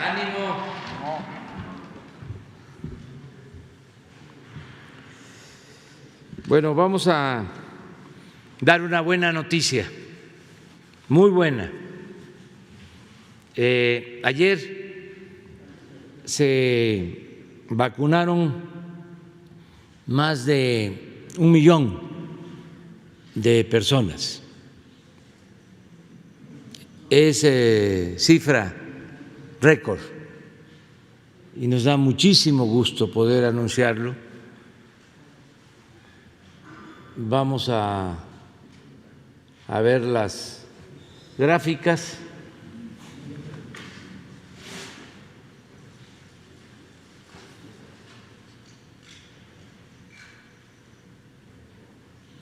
Ánimo. Bueno, vamos a dar una buena noticia, muy buena. Ayer se vacunaron más de 1 millón de personas. Es cifra récord y nos da muchísimo gusto poder anunciarlo. Vamos a ver las gráficas.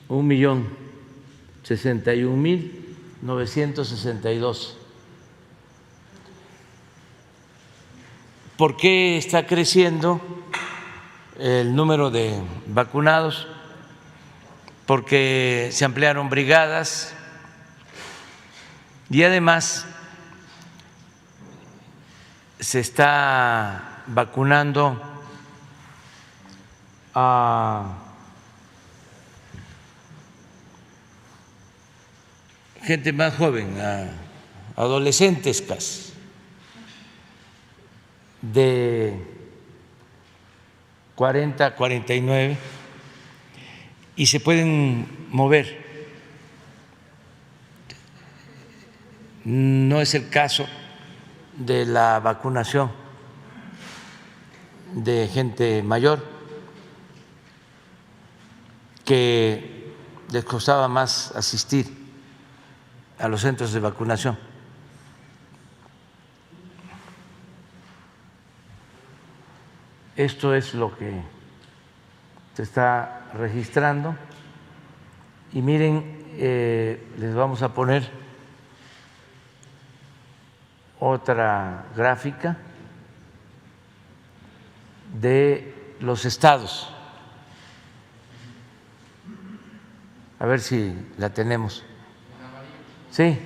Un millón 61.962. ¿Por qué está creciendo el número de vacunados? Porque se ampliaron brigadas y además se está vacunando a gente más joven, a adolescentes casi, de 40 a 49, y se pueden mover. No es el caso de la vacunación de gente mayor, que les costaba más asistir a los centros de vacunación. Esto es lo que se está registrando y miren, les vamos a poner otra gráfica de los estados. A ver si la tenemos. Sí.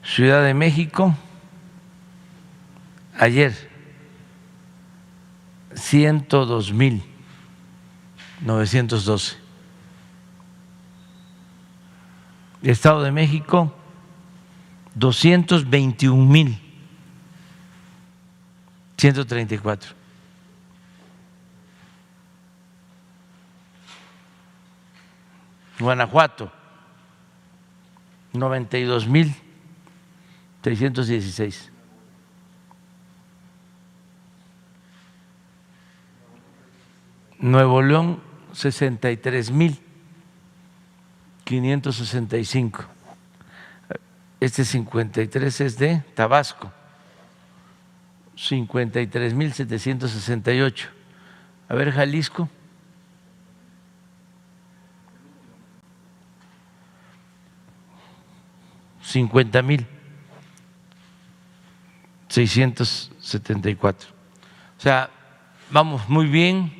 Ciudad de México, ayer 102.912. Estado de México 221.134. Guanajuato 92,616. Nuevo León, 63,565. Este 53 es de Tabasco, 53,768. A ver, Jalisco. $50,674. O sea, vamos muy bien.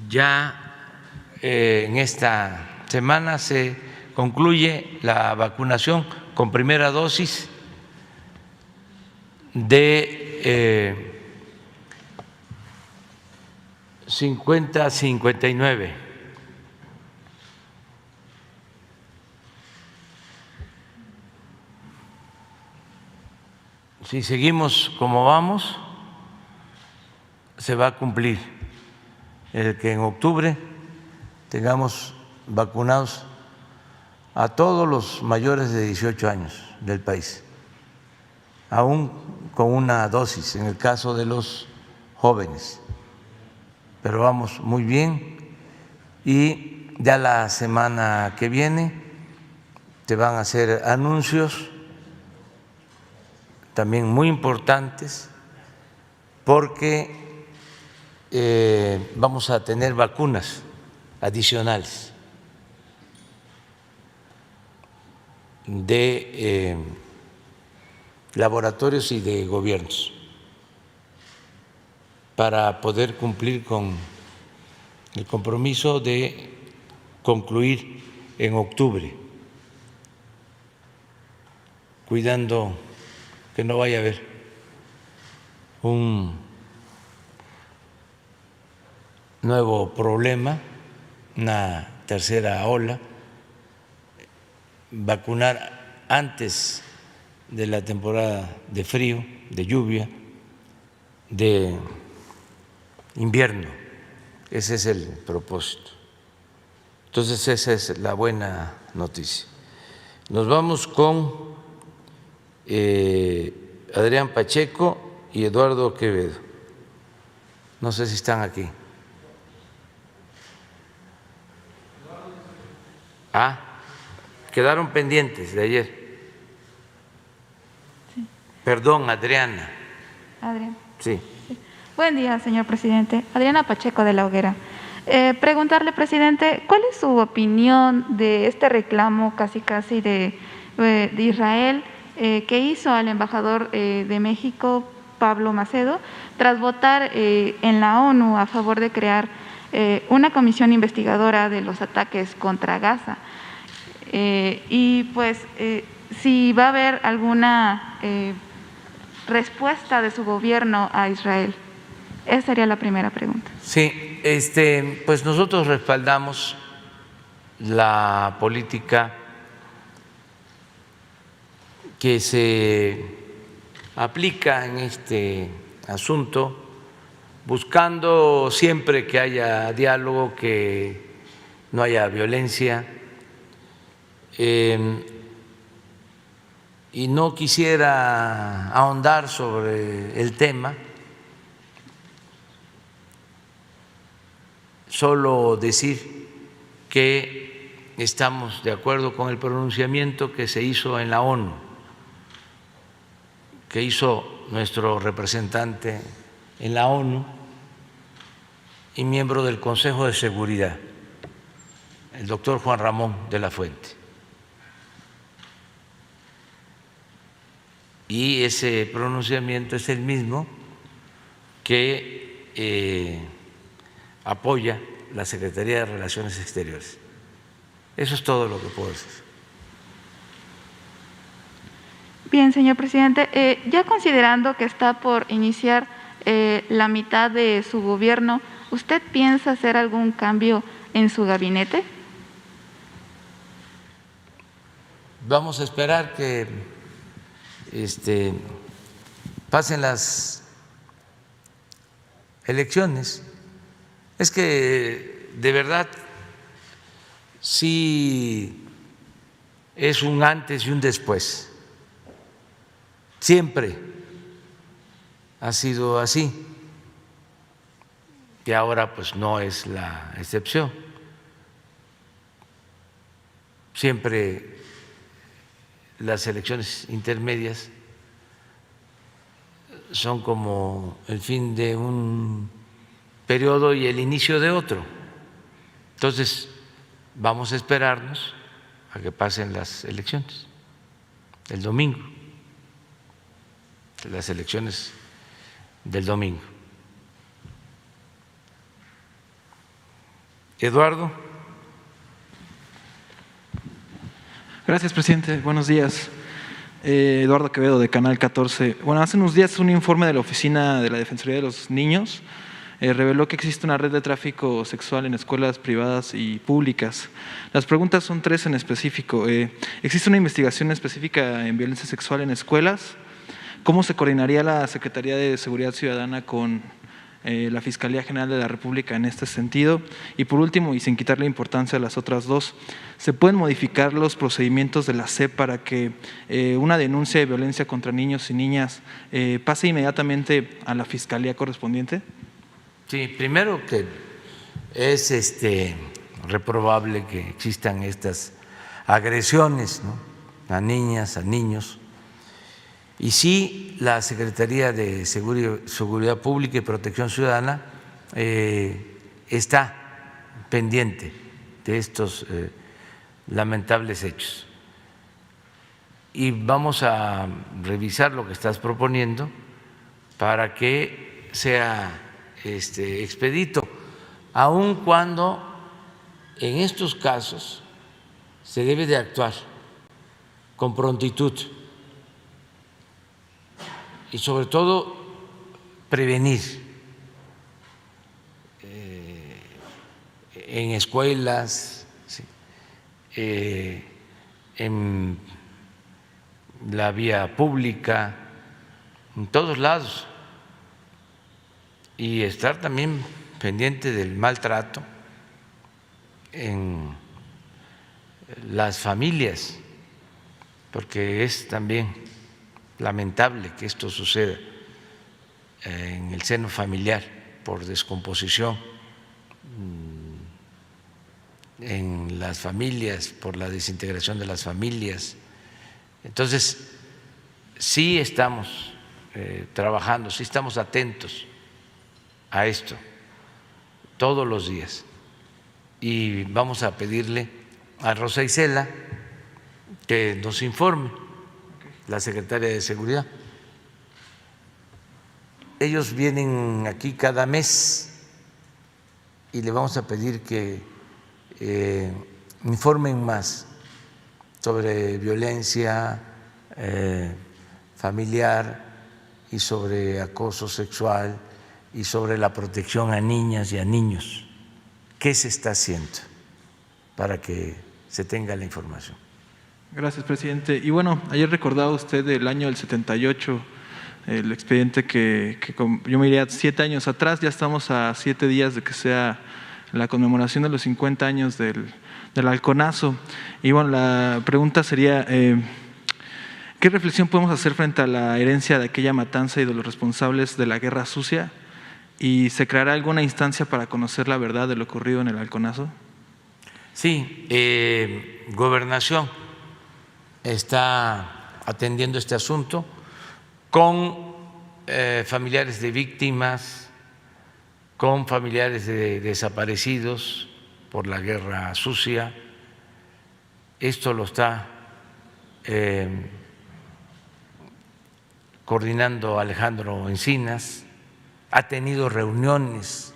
Ya en esta semana se concluye la vacunación con primera dosis de 50 a 59. Si seguimos como vamos, se va a cumplir el que en octubre tengamos vacunados a todos los mayores de 18 años del país, aún con una dosis en el caso de los jóvenes. Pero vamos muy bien y ya la semana que viene se van a hacer anuncios también muy importantes porque vamos a tener vacunas adicionales de laboratorios y de gobiernos para poder cumplir con el compromiso de concluir en octubre, cuidando que no vaya a haber un nuevo problema, una tercera ola, vacunar antes de la temporada de frío, de lluvia, de invierno. Ese es el propósito. Entonces esa es la buena noticia. Nos vamos con Adrián Pacheco y Eduardo Quevedo. No sé si están aquí. Quedaron pendientes de ayer. Sí. Perdón, Adriana. Adrián. Sí. Buen día, señor presidente. Adriana Pacheco de la Hoguera. Preguntarle, presidente, ¿cuál es su opinión de este reclamo casi de Israel que hizo al embajador de México, Pablo Macedo, tras votar en la ONU a favor de crear una comisión investigadora de los ataques contra Gaza? Y pues, si va a haber alguna respuesta de su gobierno a Israel. Esa sería la primera pregunta. Sí, pues nosotros respaldamos la política que se aplica en este asunto, buscando siempre que haya diálogo, que no haya violencia. Y no quisiera ahondar sobre el tema, solo decir que estamos de acuerdo con el pronunciamiento que se hizo en la ONU, que hizo nuestro representante en la ONU y miembro del Consejo de Seguridad, el doctor Juan Ramón de la Fuente. Y ese pronunciamiento es el mismo que apoya la Secretaría de Relaciones Exteriores. Eso es todo lo que puedo decir. Bien, señor presidente, ya considerando que está por iniciar la mitad de su gobierno, ¿usted piensa hacer algún cambio en su gabinete? Vamos a esperar que pasen las elecciones. Es que de verdad sí es un antes y un después. Siempre ha sido así, y ahora pues no es la excepción. Siempre las elecciones intermedias son como el fin de un periodo y el inicio de otro. Entonces, vamos a esperarnos a que pasen las elecciones el domingo, las elecciones del domingo. Eduardo. Gracias, presidente. Buenos días. Eduardo Quevedo, de Canal 14. Bueno, hace unos días un informe de la Oficina de la Defensoría de los Niños reveló que existe una red de tráfico sexual en escuelas privadas y públicas. Las preguntas son tres en específico. ¿Existe una investigación específica en violencia sexual en escuelas? ¿Cómo se coordinaría la Secretaría de Seguridad Ciudadana con la Fiscalía General de la República en este sentido? Y por último, y sin quitarle importancia a las otras dos, ¿se pueden modificar los procedimientos de la SEP para que una denuncia de violencia contra niños y niñas pase inmediatamente a la Fiscalía correspondiente? Sí, primero que es reprobable que existan estas agresiones, ¿no?, a niñas, a niños. Y sí, la Secretaría de Seguridad Pública y Protección Ciudadana está pendiente de estos lamentables hechos. Y vamos a revisar lo que estás proponiendo para que sea expedito, aun cuando en estos casos se debe de actuar con prontitud y sobre todo prevenir en escuelas, ¿sí?, en la vía pública, en todos lados, y estar también pendiente del maltrato en las familias, porque es también lamentable que esto suceda en el seno familiar por descomposición en las familias, por la desintegración de las familias. Entonces, sí estamos trabajando, sí estamos atentos a esto todos los días, y vamos a pedirle a Rosa Isela que nos informe, la secretaria de Seguridad. Ellos vienen aquí cada mes y le vamos a pedir que informen más sobre violencia familiar y sobre acoso sexual y sobre la protección a niñas y a niños. ¿Qué se está haciendo para que se tenga la información? Gracias, presidente. Y bueno, ayer recordaba usted el año del 78, el expediente que yo me iría 7 años atrás. Ya estamos a 7 días de que sea la conmemoración de los 50 años del halconazo. Y bueno, la pregunta sería, ¿qué reflexión podemos hacer frente a la herencia de aquella matanza y de los responsables de la guerra sucia? ¿Y se creará alguna instancia para conocer la verdad de lo ocurrido en el halconazo? Sí, Gobernación está atendiendo este asunto con familiares de víctimas, con familiares de desaparecidos por la guerra sucia. Esto lo está coordinando Alejandro Encinas. Ha tenido reuniones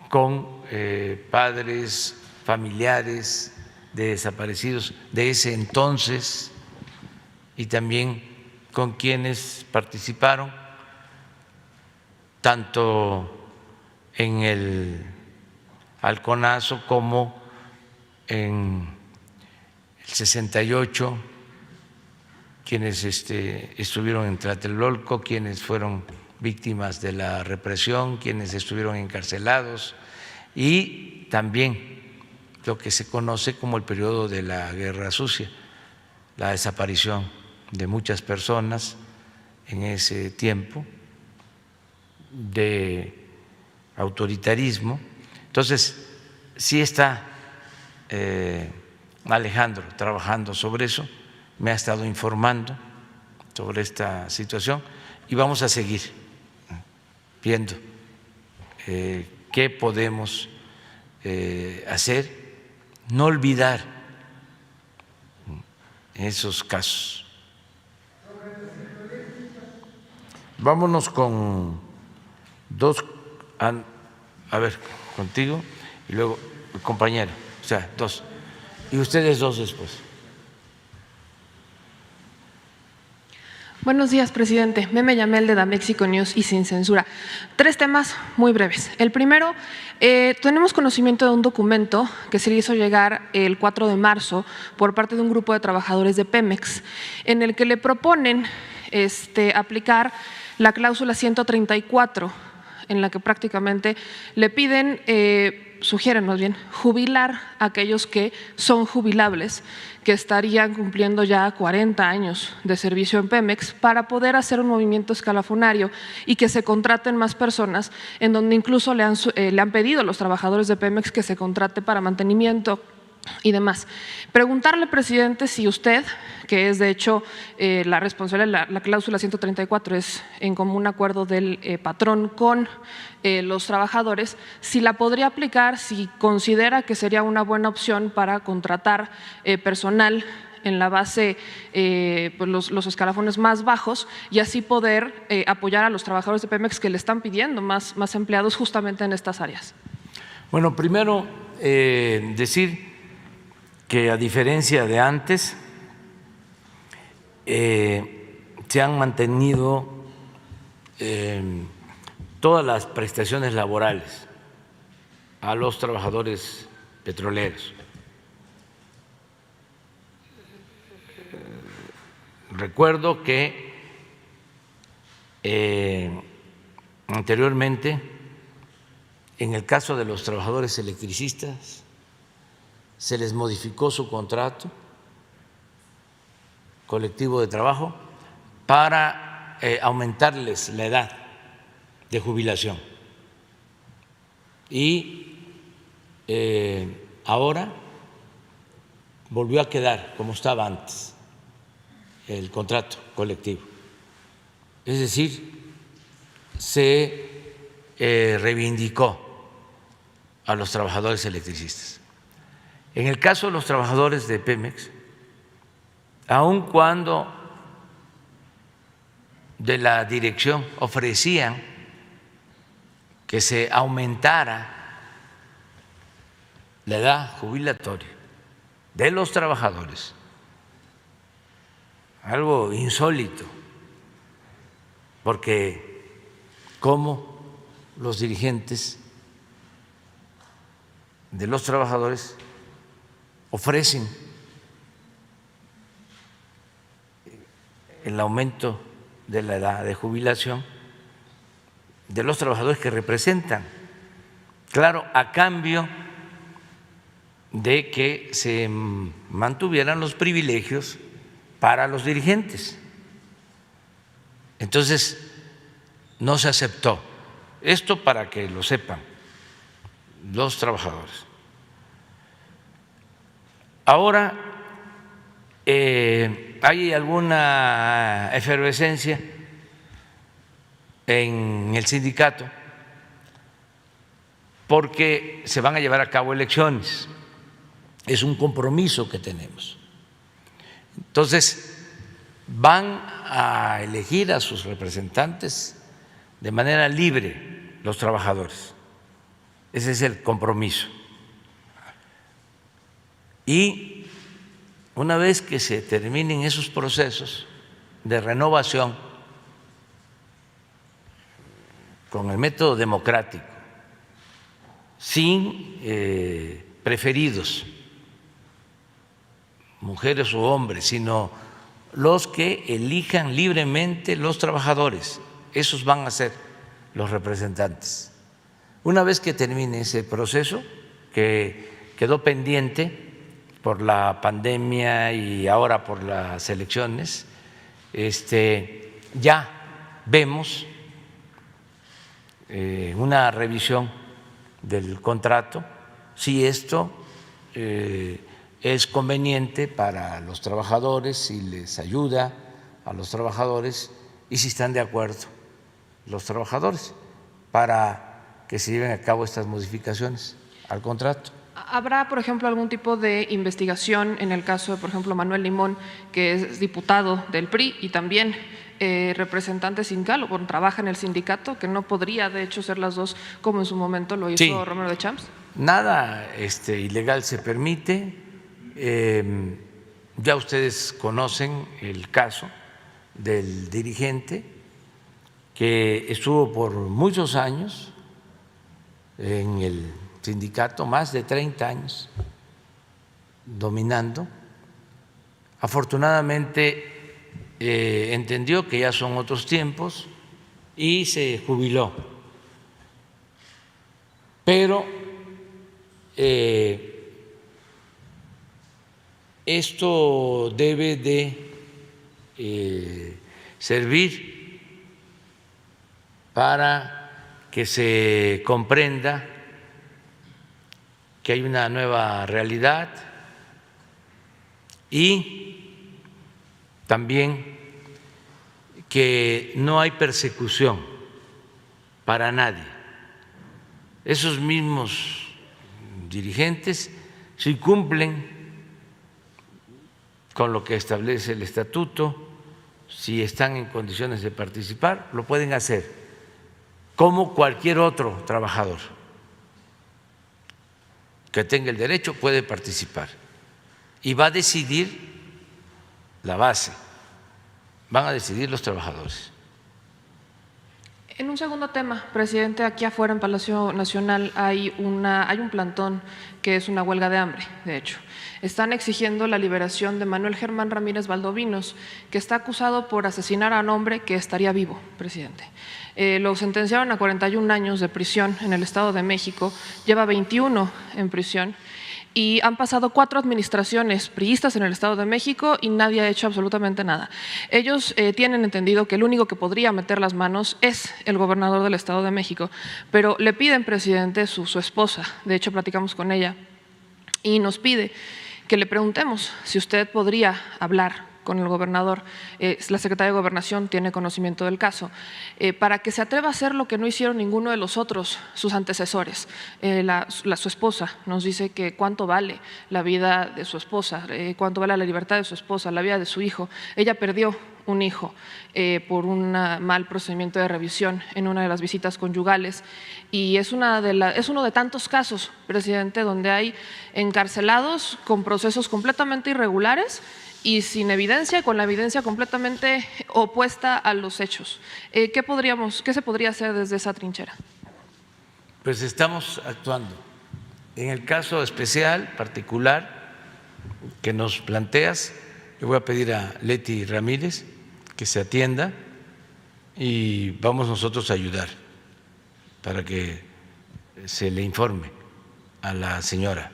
con padres, familiares de desaparecidos de ese entonces y también con quienes participaron tanto en el halconazo como en el 68, quienes estuvieron en Tlatelolco, quienes fueron víctimas de la represión, quienes estuvieron encarcelados, y también lo que se conoce como el periodo de la Guerra Sucia, la desaparición de muchas personas en ese tiempo de autoritarismo. Entonces, sí está Alejandro trabajando sobre eso, me ha estado informando sobre esta situación y vamos a seguir viendo qué podemos hacer, no olvidar esos casos. Vámonos con dos, a ver, contigo y luego el compañero, o sea, dos, y ustedes dos después. Buenos días, presidente. Meme Yamel de Damexico News y Sin Censura. 3 temas muy breves. El primero, tenemos conocimiento de un documento que se le hizo llegar el 4 de marzo por parte de un grupo de trabajadores de Pemex, en el que le proponen aplicar la cláusula 134, en la que prácticamente le piden, sugieren más bien, jubilar a aquellos que son jubilables, que estarían cumpliendo ya 40 años de servicio en Pemex, para poder hacer un movimiento escalafonario y que se contraten más personas, en donde incluso le han pedido a los trabajadores de Pemex que se contrate para mantenimiento y demás. Preguntarle, presidente, si usted, que es de hecho la responsable de la cláusula 134, es en común acuerdo del patrón con los trabajadores, si la podría aplicar, si considera que sería una buena opción para contratar personal en la base, pues los escalafones más bajos, y así poder apoyar a los trabajadores de Pemex que le están pidiendo más empleados justamente en estas áreas. Bueno, primero decir que a diferencia de antes, se han mantenido todas las prestaciones laborales a los trabajadores petroleros. Recuerdo que anteriormente, en el caso de los trabajadores electricistas, se les modificó su contrato colectivo de trabajo para aumentarles la edad de jubilación. Y ahora volvió a quedar como estaba antes el contrato colectivo. Es decir, se reivindicó a los trabajadores electricistas. En el caso de los trabajadores de Pemex, aun cuando de la dirección ofrecían que se aumentara la edad jubilatoria de los trabajadores, algo insólito, porque cómo los dirigentes de los trabajadores ofrecen el aumento de la edad de jubilación de los trabajadores que representan, claro, a cambio de que se mantuvieran los privilegios para los dirigentes. Entonces, no se aceptó. Esto para que lo sepan los trabajadores. Ahora hay alguna efervescencia en el sindicato porque se van a llevar a cabo elecciones. Es un compromiso que tenemos. Entonces, van a elegir a sus representantes de manera libre los trabajadores. Ese es el compromiso. Y una vez que se terminen esos procesos de renovación con el método democrático, sin preferidos, mujeres u hombres, sino los que elijan libremente los trabajadores, esos van a ser los representantes. Una vez que termine ese proceso, que quedó pendiente por la pandemia y ahora por las elecciones. Ya vemos una revisión del contrato, si esto es conveniente para los trabajadores, si les ayuda a los trabajadores y si están de acuerdo los trabajadores para que se lleven a cabo estas modificaciones al contrato. ¿Habrá, por ejemplo, algún tipo de investigación en el caso de, por ejemplo, Manuel Limón, que es diputado del PRI y también representante sindical o trabaja en el sindicato, que no podría, de hecho, ser las dos como en su momento lo hizo Sí. Romero de Champs? Nada ilegal se permite. Ya ustedes conocen el caso del dirigente que estuvo por muchos años en el sindicato, más de 30 años dominando. Afortunadamente entendió que ya son otros tiempos y se jubiló. Pero esto debe de servir para que se comprenda que hay una nueva realidad y también que no hay persecución para nadie. Esos mismos dirigentes, si cumplen con lo que establece el estatuto, si están en condiciones de participar, lo pueden hacer como cualquier otro trabajador que tenga el derecho, puede participar y va a decidir la base, van a decidir los trabajadores. En un segundo tema, presidente, aquí afuera en Palacio Nacional hay un plantón que es una huelga de hambre, de hecho. Están exigiendo la liberación de Manuel Germán Ramírez Valdovinos, que está acusado por asesinar a un hombre que estaría vivo, presidente. Lo sentenciaron a 41 años de prisión en el Estado de México, lleva 21 en prisión. Y han pasado 4 administraciones priistas en el Estado de México y nadie ha hecho absolutamente nada. Ellos tienen entendido que el único que podría meter las manos es el gobernador del Estado de México, pero le piden, presidente, su esposa, de hecho platicamos con ella, y nos pide que le preguntemos si usted podría hablar con el gobernador, la secretaria de Gobernación tiene conocimiento del caso, para que se atreva a hacer lo que no hicieron ninguno de los otros, sus antecesores. Su esposa nos dice que cuánto vale la vida de su esposa, cuánto vale la libertad de su esposa, la vida de su hijo. Ella perdió un hijo por un mal procedimiento de revisión en una de las visitas conyugales y es uno de tantos casos, presidente, donde hay encarcelados con procesos completamente irregulares y sin evidencia, con la evidencia completamente opuesta a los hechos. ¿Qué se podría hacer desde esa trinchera? Pues estamos actuando. En el caso especial, particular, que nos planteas, le voy a pedir a Leti Ramírez que se atienda y vamos nosotros a ayudar para que se le informe a la señora.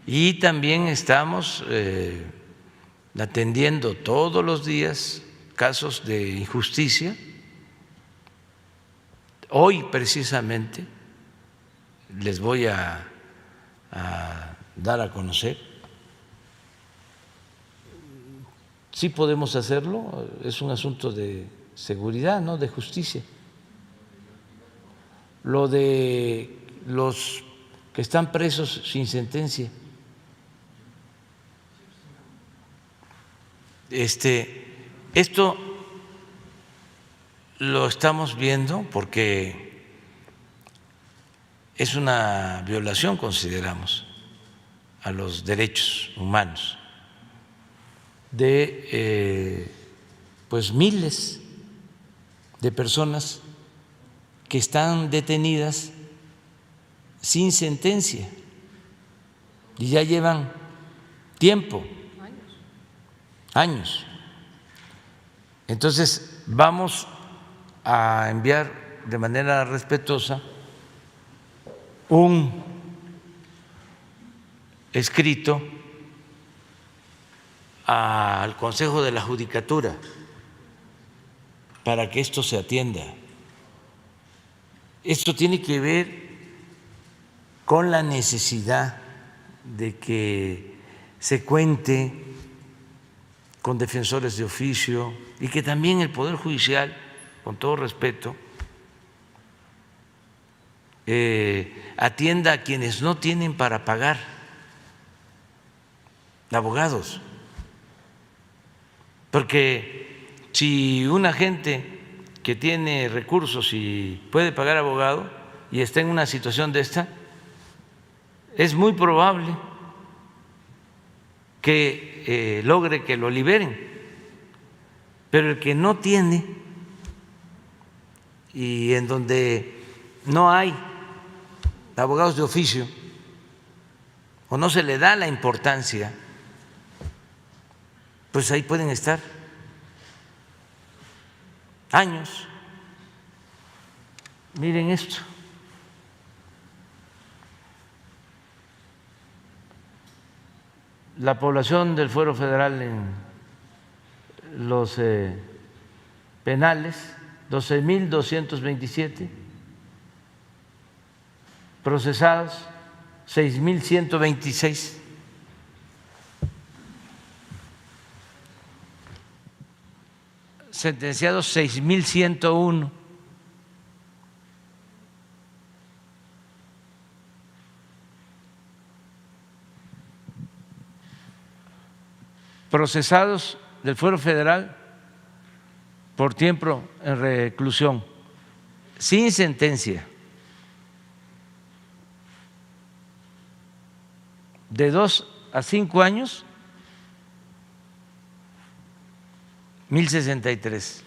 Y también estamos atendiendo todos los días casos de injusticia. Hoy precisamente les voy a dar a conocer. Sí podemos hacerlo, es un asunto de seguridad, no de justicia. Lo de los que están presos sin sentencia. Esto lo estamos viendo porque es una violación, consideramos, a los derechos humanos de pues miles de personas que están detenidas sin sentencia y ya llevan tiempo, años. Entonces vamos a enviar de manera respetuosa un escrito al Consejo de la Judicatura para que esto se atienda. Esto tiene que ver con la necesidad de que se cuente con defensores de oficio y que también el Poder Judicial, con todo respeto, atienda a quienes no tienen para pagar abogados. Porque si una gente que tiene recursos y puede pagar abogado y está en una situación de esta, es muy probable que logre que lo liberen. Pero el que no tiene y en donde no hay abogados de oficio o no se le da la importancia, pues ahí pueden estar años. Miren esto. La población del Fuero Federal en los penales, 12.227, procesados 6.126. Sentenciados 6.101. Procesados del Fuero Federal por tiempo en reclusión, sin sentencia, de 2 a 5 años, 1.063.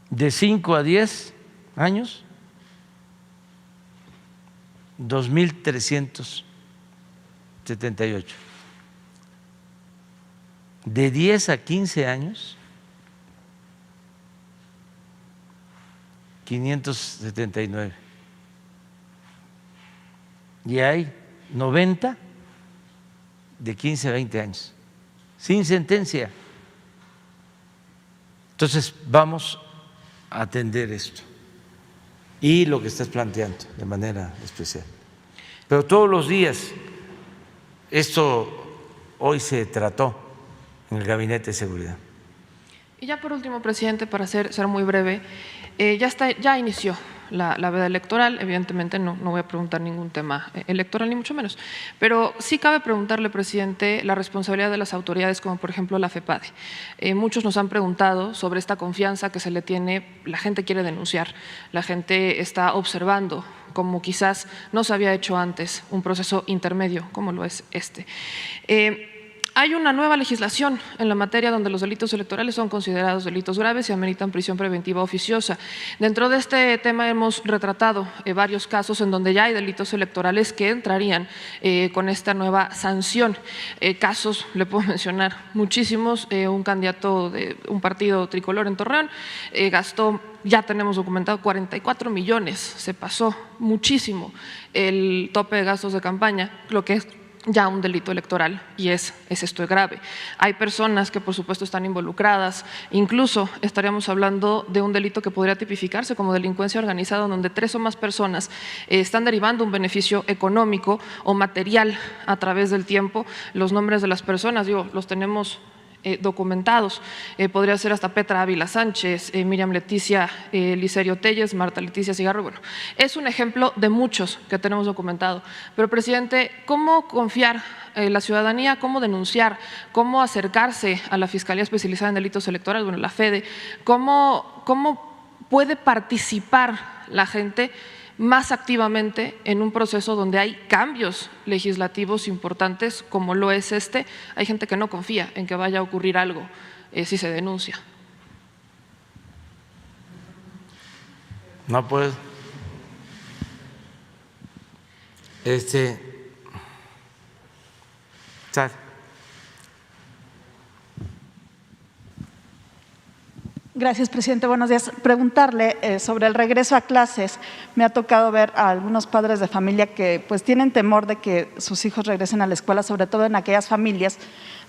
De 5 a 10 años, 2.378. De 10 a 15 años, 579. Y hay 90 de 15 a 20 años, sin sentencia. Entonces vamos a atender esto y lo que estás planteando de manera especial. Pero todos los días, esto hoy se trató en el Gabinete de Seguridad. Y ya por último, presidente, para ser muy breve, ya inició la veda electoral. Evidentemente no voy a preguntar ningún tema electoral, ni mucho menos, pero sí cabe preguntarle, presidente, la responsabilidad de las autoridades, como por ejemplo la FEPADE. Muchos nos han preguntado sobre esta confianza que se le tiene, la gente quiere denunciar, la gente está observando, como quizás no se había hecho antes, un proceso intermedio como lo es este. Hay una nueva legislación en la materia donde los delitos electorales son considerados delitos graves y ameritan prisión preventiva oficiosa. Dentro de este tema hemos retratado varios casos en donde ya hay delitos electorales que entrarían con esta nueva sanción. Casos, le puedo mencionar muchísimos. Un candidato de un partido tricolor en Torreón gastó, ya tenemos documentado, 44 millones. Se pasó muchísimo el tope de gastos de campaña, lo que es ya un delito electoral, y es esto grave. Hay personas que por supuesto están involucradas, incluso estaríamos hablando de un delito que podría tipificarse como delincuencia organizada, donde 3 o más personas están derivando un beneficio económico o material a través del tiempo. Los nombres de las personas, los tenemos documentados. Podría ser hasta Petra Ávila Sánchez, Miriam Leticia Licerio Telles, Marta Leticia Cigarro. Bueno, es un ejemplo de muchos que tenemos documentado. Pero, presidente, ¿cómo confiar en la ciudadanía? ¿Cómo denunciar? ¿Cómo acercarse a la Fiscalía Especializada en Delitos Electorales, bueno, la FEDE? ¿Cómo puede participar la gente más activamente en un proceso donde hay cambios legislativos importantes como lo es este? Hay gente que no confía en que vaya a ocurrir algo si se denuncia. No puedo. Gracias, presidente. Buenos días. Preguntarle sobre el regreso a clases. Me ha tocado ver a algunos padres de familia que pues tienen temor de que sus hijos regresen a la escuela, sobre todo en aquellas familias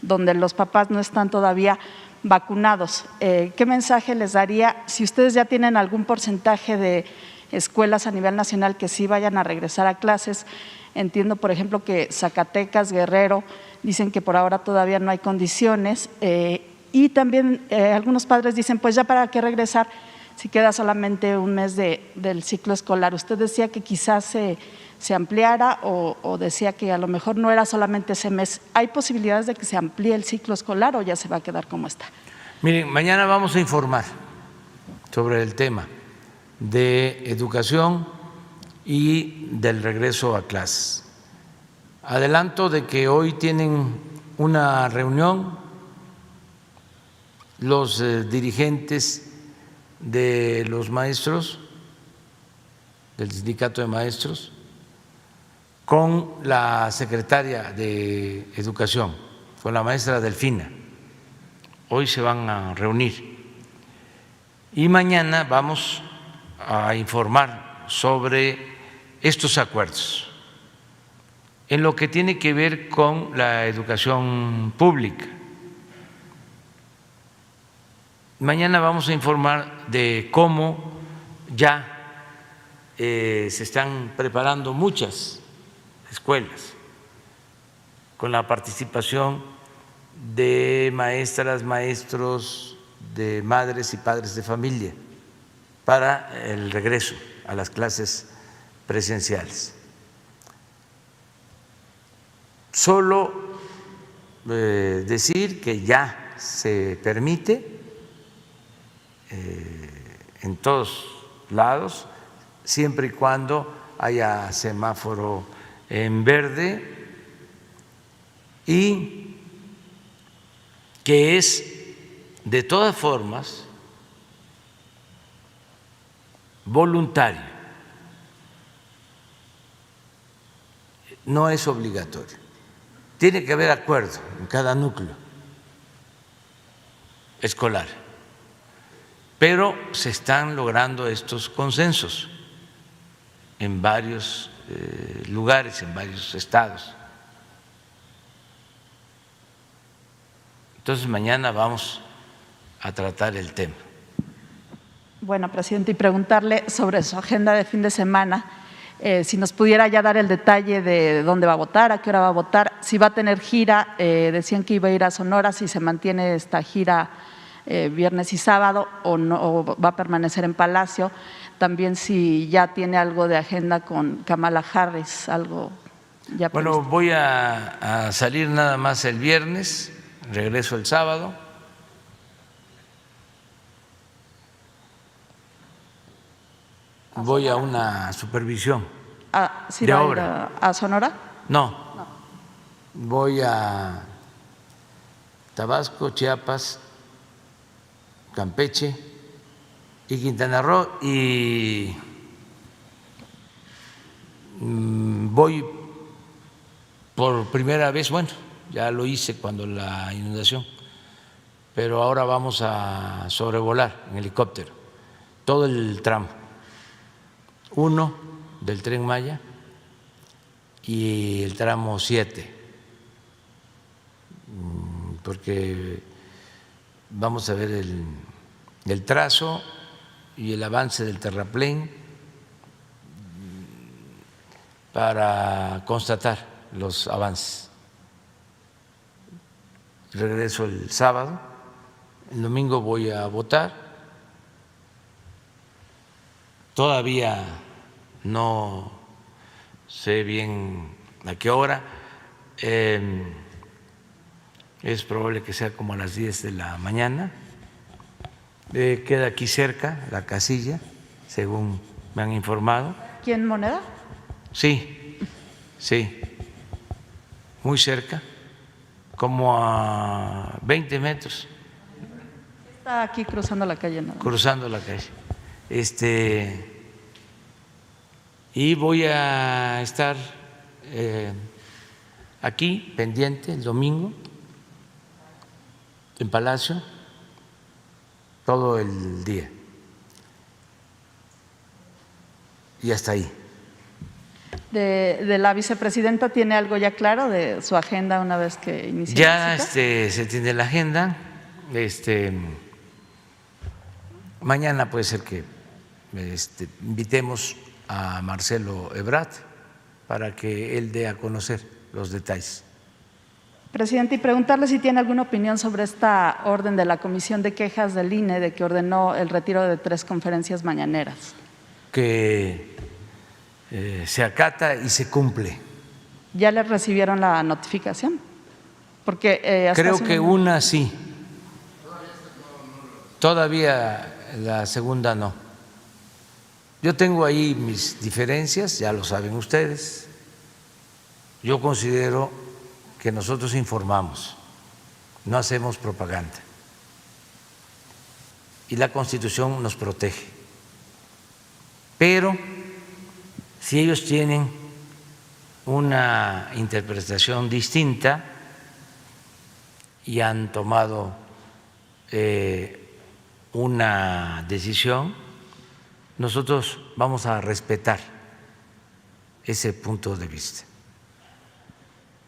donde los papás no están todavía vacunados. ¿Qué mensaje les daría si ustedes ya tienen algún porcentaje de escuelas a nivel nacional que sí vayan a regresar a clases? Entiendo, por ejemplo, que Zacatecas, Guerrero, dicen que por ahora todavía no hay condiciones. Y también algunos padres dicen, pues ya para qué regresar si queda solamente un mes del ciclo escolar. Usted decía que quizás se ampliara o decía que a lo mejor no era solamente ese mes. ¿Hay posibilidades de que se amplíe el ciclo escolar o ya se va a quedar como está? Miren, mañana vamos a informar sobre el tema de educación y del regreso a clases. Adelanto de que hoy tienen una reunión los dirigentes de los maestros, del sindicato de maestros, con la secretaria de Educación, con la maestra Delfina. Hoy se van a reunir y mañana vamos a informar sobre estos acuerdos en lo que tiene que ver con la educación pública. Mañana vamos a informar de cómo ya se están preparando muchas escuelas con la participación de maestras, maestros, de madres y padres de familia para el regreso a las clases presenciales. Solo decir que ya se permite en todos lados, siempre y cuando haya semáforo en verde, y que es de todas formas voluntario, no es obligatorio. Tiene que haber acuerdo en cada núcleo escolar, pero se están logrando estos consensos en varios lugares, en varios estados. Entonces mañana vamos a tratar el tema. Bueno, presidente, y preguntarle sobre su agenda de fin de semana, si nos pudiera ya dar el detalle de dónde va a votar, a qué hora va a votar, si va a tener gira, decían que iba a ir a Sonora, si se mantiene esta gira viernes y sábado o no, o va a permanecer en Palacio, también si ya tiene algo de agenda con Kamala Harris, algo ya previsto. Bueno, voy a salir nada más el viernes, regreso el sábado. Voy a una supervisión ¿Sí de va obra. a ir a Sonora? No, voy a Tabasco, Chiapas, Campeche y Quintana Roo, y voy por primera vez, bueno, ya lo hice cuando la inundación, pero ahora vamos a sobrevolar en helicóptero todo el tramo 1 del Tren Maya y el tramo 7, porque vamos a ver el trazo y el avance del terraplén para constatar los avances. Regreso el sábado, el domingo voy a votar. Todavía no sé bien a qué hora, es probable que sea como a las 10 de la mañana. Queda aquí cerca la casilla, según me han informado. ¿Aquí en Moneda? Sí, sí, muy cerca, como a 20 metros. Está aquí cruzando la calle, ¿no? Cruzando la calle. Y voy a estar aquí pendiente el domingo en Palacio todo el día. Y hasta ahí. De la vicepresidenta, ¿tiene algo ya claro de su agenda una vez que inicie Ya la cita? se tiene la agenda. Mañana puede ser que invitemos a Marcelo Ebrard para que él dé a conocer los detalles. Presidente, y preguntarle si tiene alguna opinión sobre esta orden de la Comisión de Quejas del INE de que ordenó el retiro de 3 conferencias mañaneras. Que se acata y se cumple. ¿Ya le recibieron la notificación? Porque hasta Creo hace que un- una sí. Todavía la segunda no. Yo tengo ahí mis diferencias, ya lo saben ustedes. Yo considero que nosotros informamos, no hacemos propaganda. Y la Constitución nos protege. Pero si ellos tienen una interpretación distinta y han tomado una decisión, nosotros vamos a respetar ese punto de vista.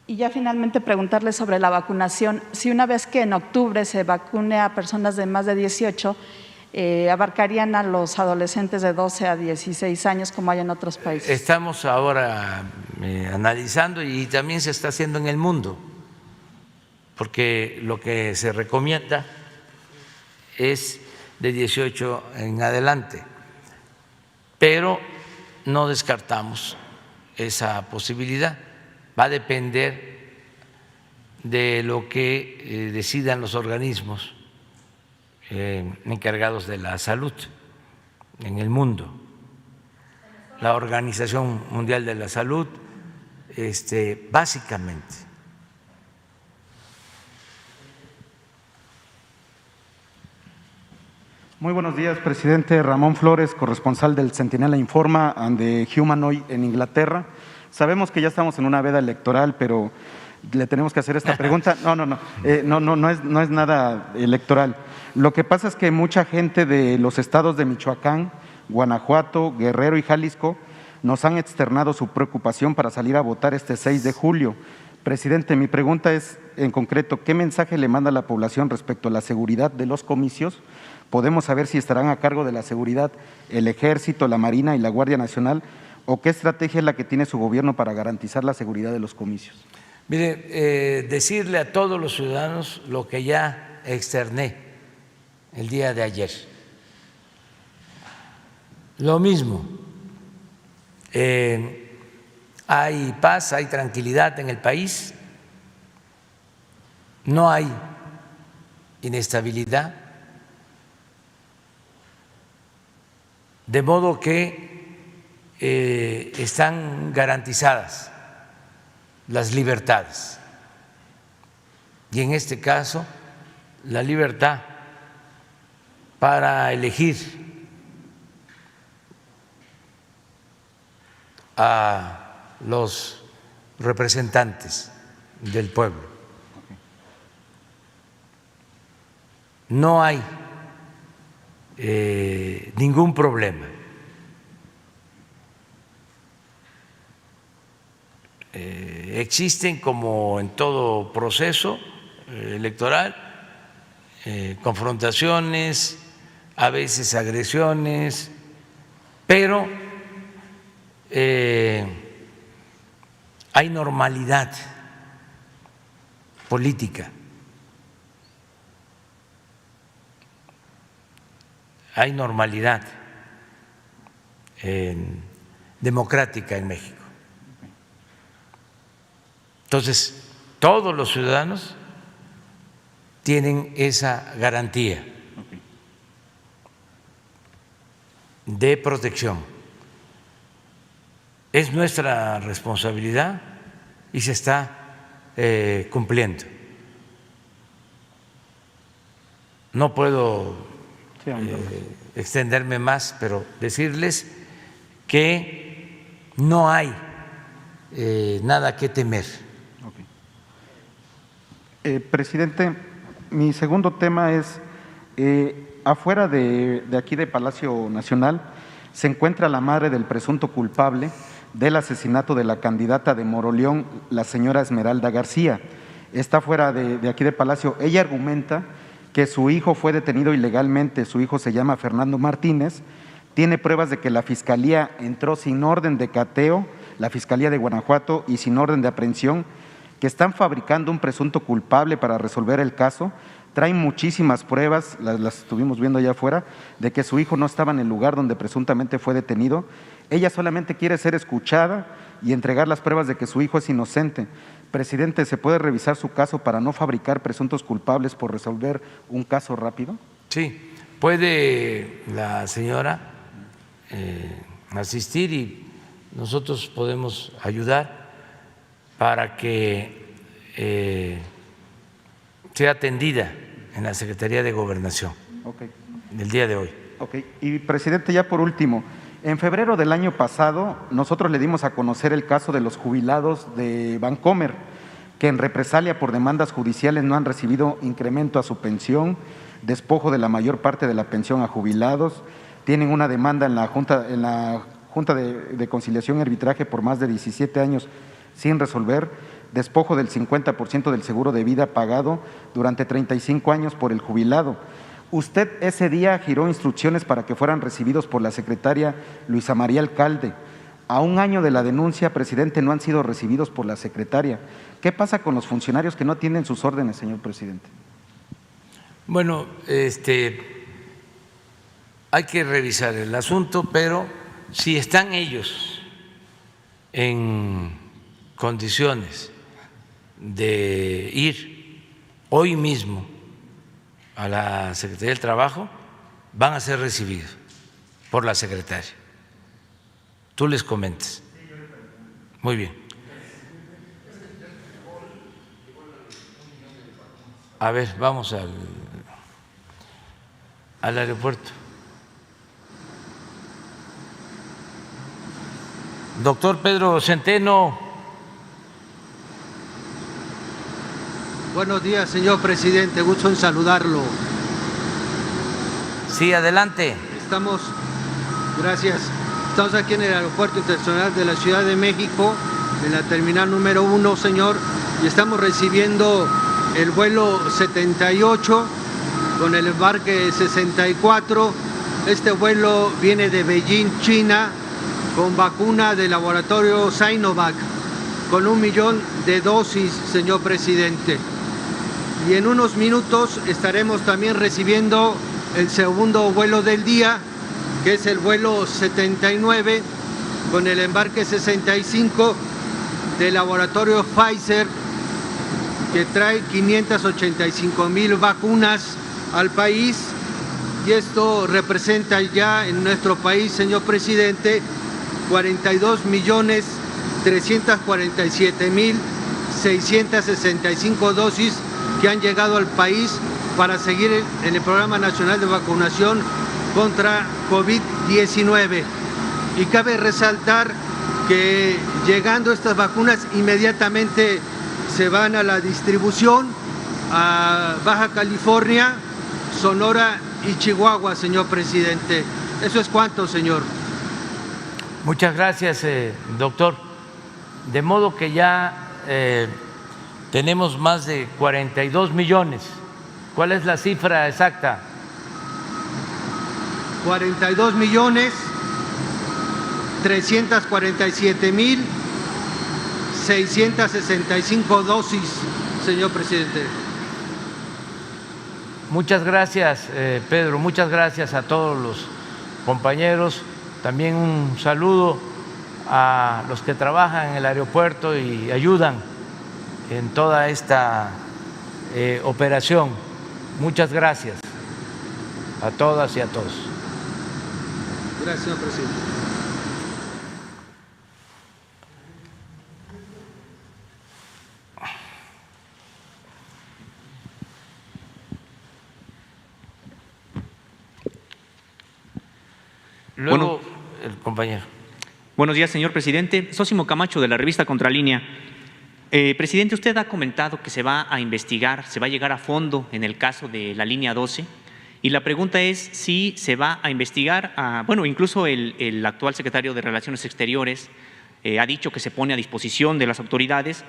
Y ya finalmente preguntarle sobre la vacunación. Si una vez que en octubre se vacune a personas de más de 18, abarcarían a los adolescentes de 12 a 16 años como hay en otros países. Estamos ahora analizando y también se está haciendo en el mundo, porque lo que se recomienda es de 18 en adelante, pero no descartamos esa posibilidad. Va a depender de lo que decidan los organismos encargados de la salud en el mundo. La Organización Mundial de la Salud, básicamente. Muy buenos días, presidente. Ramón Flores, corresponsal del Centinela Informa and the Humanoid en Inglaterra. Sabemos que ya estamos en una veda electoral, pero le tenemos que hacer esta pregunta. No es nada electoral. Lo que pasa es que mucha gente de los estados de Michoacán, Guanajuato, Guerrero y Jalisco nos han externado su preocupación para salir a votar este 6 de julio. Presidente, mi pregunta es, en concreto, ¿qué mensaje le manda a la población respecto a la seguridad de los comicios? ¿Podemos saber si estarán a cargo de la seguridad el Ejército, la Marina y la Guardia Nacional? ¿O qué estrategia es la que tiene su gobierno para garantizar la seguridad de los comicios? Mire, decirle a todos los ciudadanos lo que ya externé el día de ayer. Lo mismo, hay paz, hay tranquilidad en el país, no hay inestabilidad, de modo que están garantizadas las libertades. Y en este caso, la libertad para elegir a los representantes del pueblo. No hay ningún problema. Existen, como en todo proceso electoral, confrontaciones, a veces agresiones, pero hay normalidad política, hay normalidad democrática en México. Entonces, todos los ciudadanos tienen esa garantía de protección. Es nuestra responsabilidad y se está cumpliendo. No puedo extenderme más, pero decirles que no hay nada que temer. Presidente, mi segundo tema es, afuera de aquí de Palacio Nacional se encuentra la madre del presunto culpable del asesinato de la candidata de Moroleón, la señora Esmeralda García. Está fuera de aquí de Palacio. Ella argumenta que su hijo fue detenido ilegalmente, su hijo se llama Fernando Martínez, tiene pruebas de que la Fiscalía entró sin orden de cateo, la Fiscalía de Guanajuato, y sin orden de aprehensión, que están fabricando un presunto culpable para resolver el caso. Traen muchísimas pruebas, las estuvimos viendo allá afuera, de que su hijo no estaba en el lugar donde presuntamente fue detenido. Ella solamente quiere ser escuchada y entregar las pruebas de que su hijo es inocente. Presidente, ¿se puede revisar su caso para no fabricar presuntos culpables por resolver un caso rápido? Sí, puede la señora asistir y nosotros podemos ayudar para que sea atendida en la Secretaría de Gobernación el día de hoy. Ok, y presidente, ya por último, en febrero del año pasado nosotros le dimos a conocer el caso de los jubilados de Bancomer, que en represalia por demandas judiciales no han recibido incremento a su pensión, despojo de la mayor parte de la pensión a jubilados, tienen una demanda en la Junta de Conciliación y Arbitraje por más de 17 años sin resolver, despojo del 50% del seguro de vida pagado durante 35 años por el jubilado. Usted ese día giró instrucciones para que fueran recibidos por la secretaria Luisa María Alcalde. A un año de la denuncia, presidente, no han sido recibidos por la secretaria. ¿Qué pasa con los funcionarios que no tienen sus órdenes, señor presidente? Bueno, hay que revisar el asunto, pero si están ellos en condiciones de ir hoy mismo a la Secretaría del Trabajo, van a ser recibidos por la secretaria. Tú les comentes. Muy bien. A ver, vamos al aeropuerto. Doctor Pedro Centeno. Buenos días, señor presidente. Gusto en saludarlo. Sí, adelante. Gracias. Estamos aquí en el Aeropuerto Internacional de la Ciudad de México, en la terminal número 1, señor, y estamos recibiendo el vuelo 78 con el embarque 64. Este vuelo viene de Beijing, China, con vacuna del laboratorio Sinovac, con 1 millón de dosis, señor presidente. Y en unos minutos estaremos también recibiendo el segundo vuelo del día, que es el vuelo 79, con el embarque 65 del laboratorio Pfizer, que trae 585,000 vacunas al país, y esto representa ya en nuestro país, señor presidente, 42.347.665 dosis que han llegado al país para seguir en el Programa Nacional de Vacunación contra COVID-19. Y cabe resaltar que llegando estas vacunas inmediatamente se van a la distribución a Baja California, Sonora y Chihuahua, señor presidente. Eso es cuanto, señor. Muchas gracias, doctor. De modo que ya tenemos más de 42 millones. ¿Cuál es la cifra exacta? 42.347.665 dosis, señor presidente. Muchas gracias, Pedro. Muchas gracias a todos los compañeros. También un saludo a los que trabajan en el aeropuerto y ayudan en toda esta operación. Muchas gracias a todas y a todos. Gracias, señor presidente. Luego, el compañero. Buenos días, señor presidente. Sósimo Camacho, de la revista Contralínea. Presidente, usted ha comentado que se va a investigar, se va a llegar a fondo en el caso de la línea 12 Y la pregunta es si se va a investigar, bueno, incluso el actual secretario de Relaciones Exteriores ha dicho que se pone a disposición de las autoridades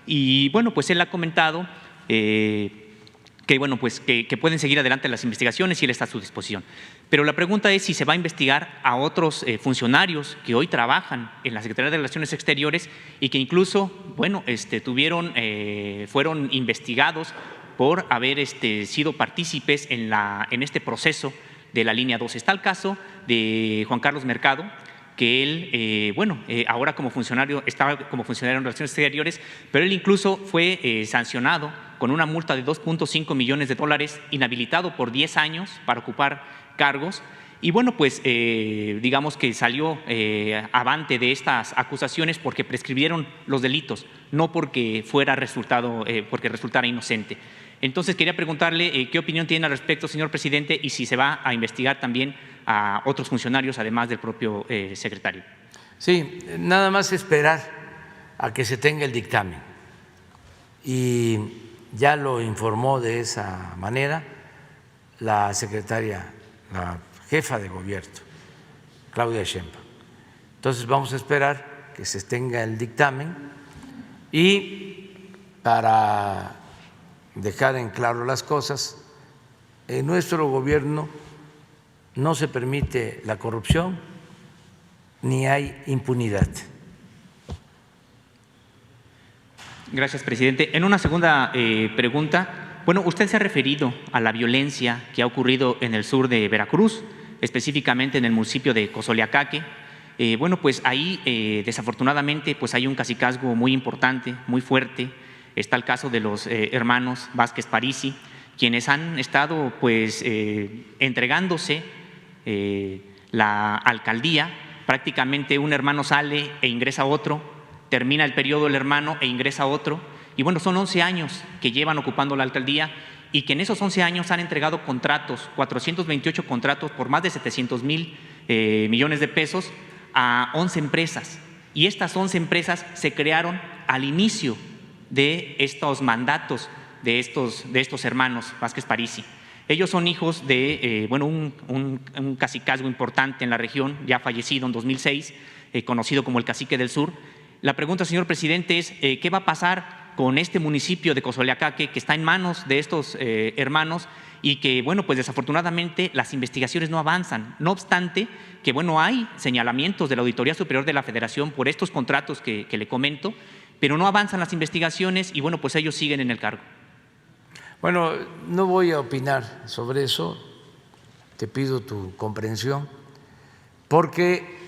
y, bueno, pues él ha comentado que, bueno, pues que pueden seguir adelante las investigaciones y él está a su disposición. Pero la pregunta es si se va a investigar a otros funcionarios que hoy trabajan en la Secretaría de Relaciones Exteriores y que incluso, bueno, fueron investigados por haber sido partícipes en este proceso de la línea 2. Está el caso de Juan Carlos Mercado, que él, ahora estaba como funcionario en Relaciones Exteriores, pero él incluso fue sancionado con una multa de $2.5 millones, inhabilitado por 10 años para ocupar cargos. Y bueno, pues digamos que salió avante de estas acusaciones porque prescribieron los delitos, no porque resultara inocente. Entonces, quería preguntarle qué opinión tiene al respecto, señor presidente, y si se va a investigar también a otros funcionarios, además del propio secretario. Sí, nada más esperar a que se tenga el dictamen. Y ya lo informó de esa manera la secretaria, la jefa de gobierno, Claudia Sheinbaum. Entonces, vamos a esperar que se tenga el dictamen y para dejar en claro las cosas, en nuestro gobierno no se permite la corrupción ni hay impunidad. Gracias, presidente. En una segunda pregunta, bueno, usted se ha referido a la violencia que ha ocurrido en el sur de Veracruz, específicamente en el municipio de Cozoleacaque. Bueno, pues ahí desafortunadamente pues hay un cacicazgo muy importante, muy fuerte. Está el caso de los hermanos Vázquez Parisi, quienes han estado pues entregándose la alcaldía. Prácticamente un hermano sale e ingresa otro, termina el periodo del hermano e ingresa otro. Y bueno, son 11 años que llevan ocupando la alcaldía y que en esos 11 años han entregado contratos, 428 contratos por más de 700,000 millones de pesos a 11 empresas. Y estas 11 empresas se crearon al inicio de estos mandatos de estos hermanos Vázquez Parisi. Ellos son hijos de un cacicazgo importante en la región, ya fallecido en 2006, conocido como el Cacique del Sur. La pregunta, señor presidente, es ¿qué va a pasar con este municipio de Cozoleacaque que está en manos de estos hermanos y que, bueno, pues desafortunadamente las investigaciones no avanzan? No obstante que, bueno, hay señalamientos de la Auditoría Superior de la Federación por estos contratos que le comento, pero no avanzan las investigaciones y, bueno, pues ellos siguen en el cargo. Bueno, no voy a opinar sobre eso, te pido tu comprensión, porque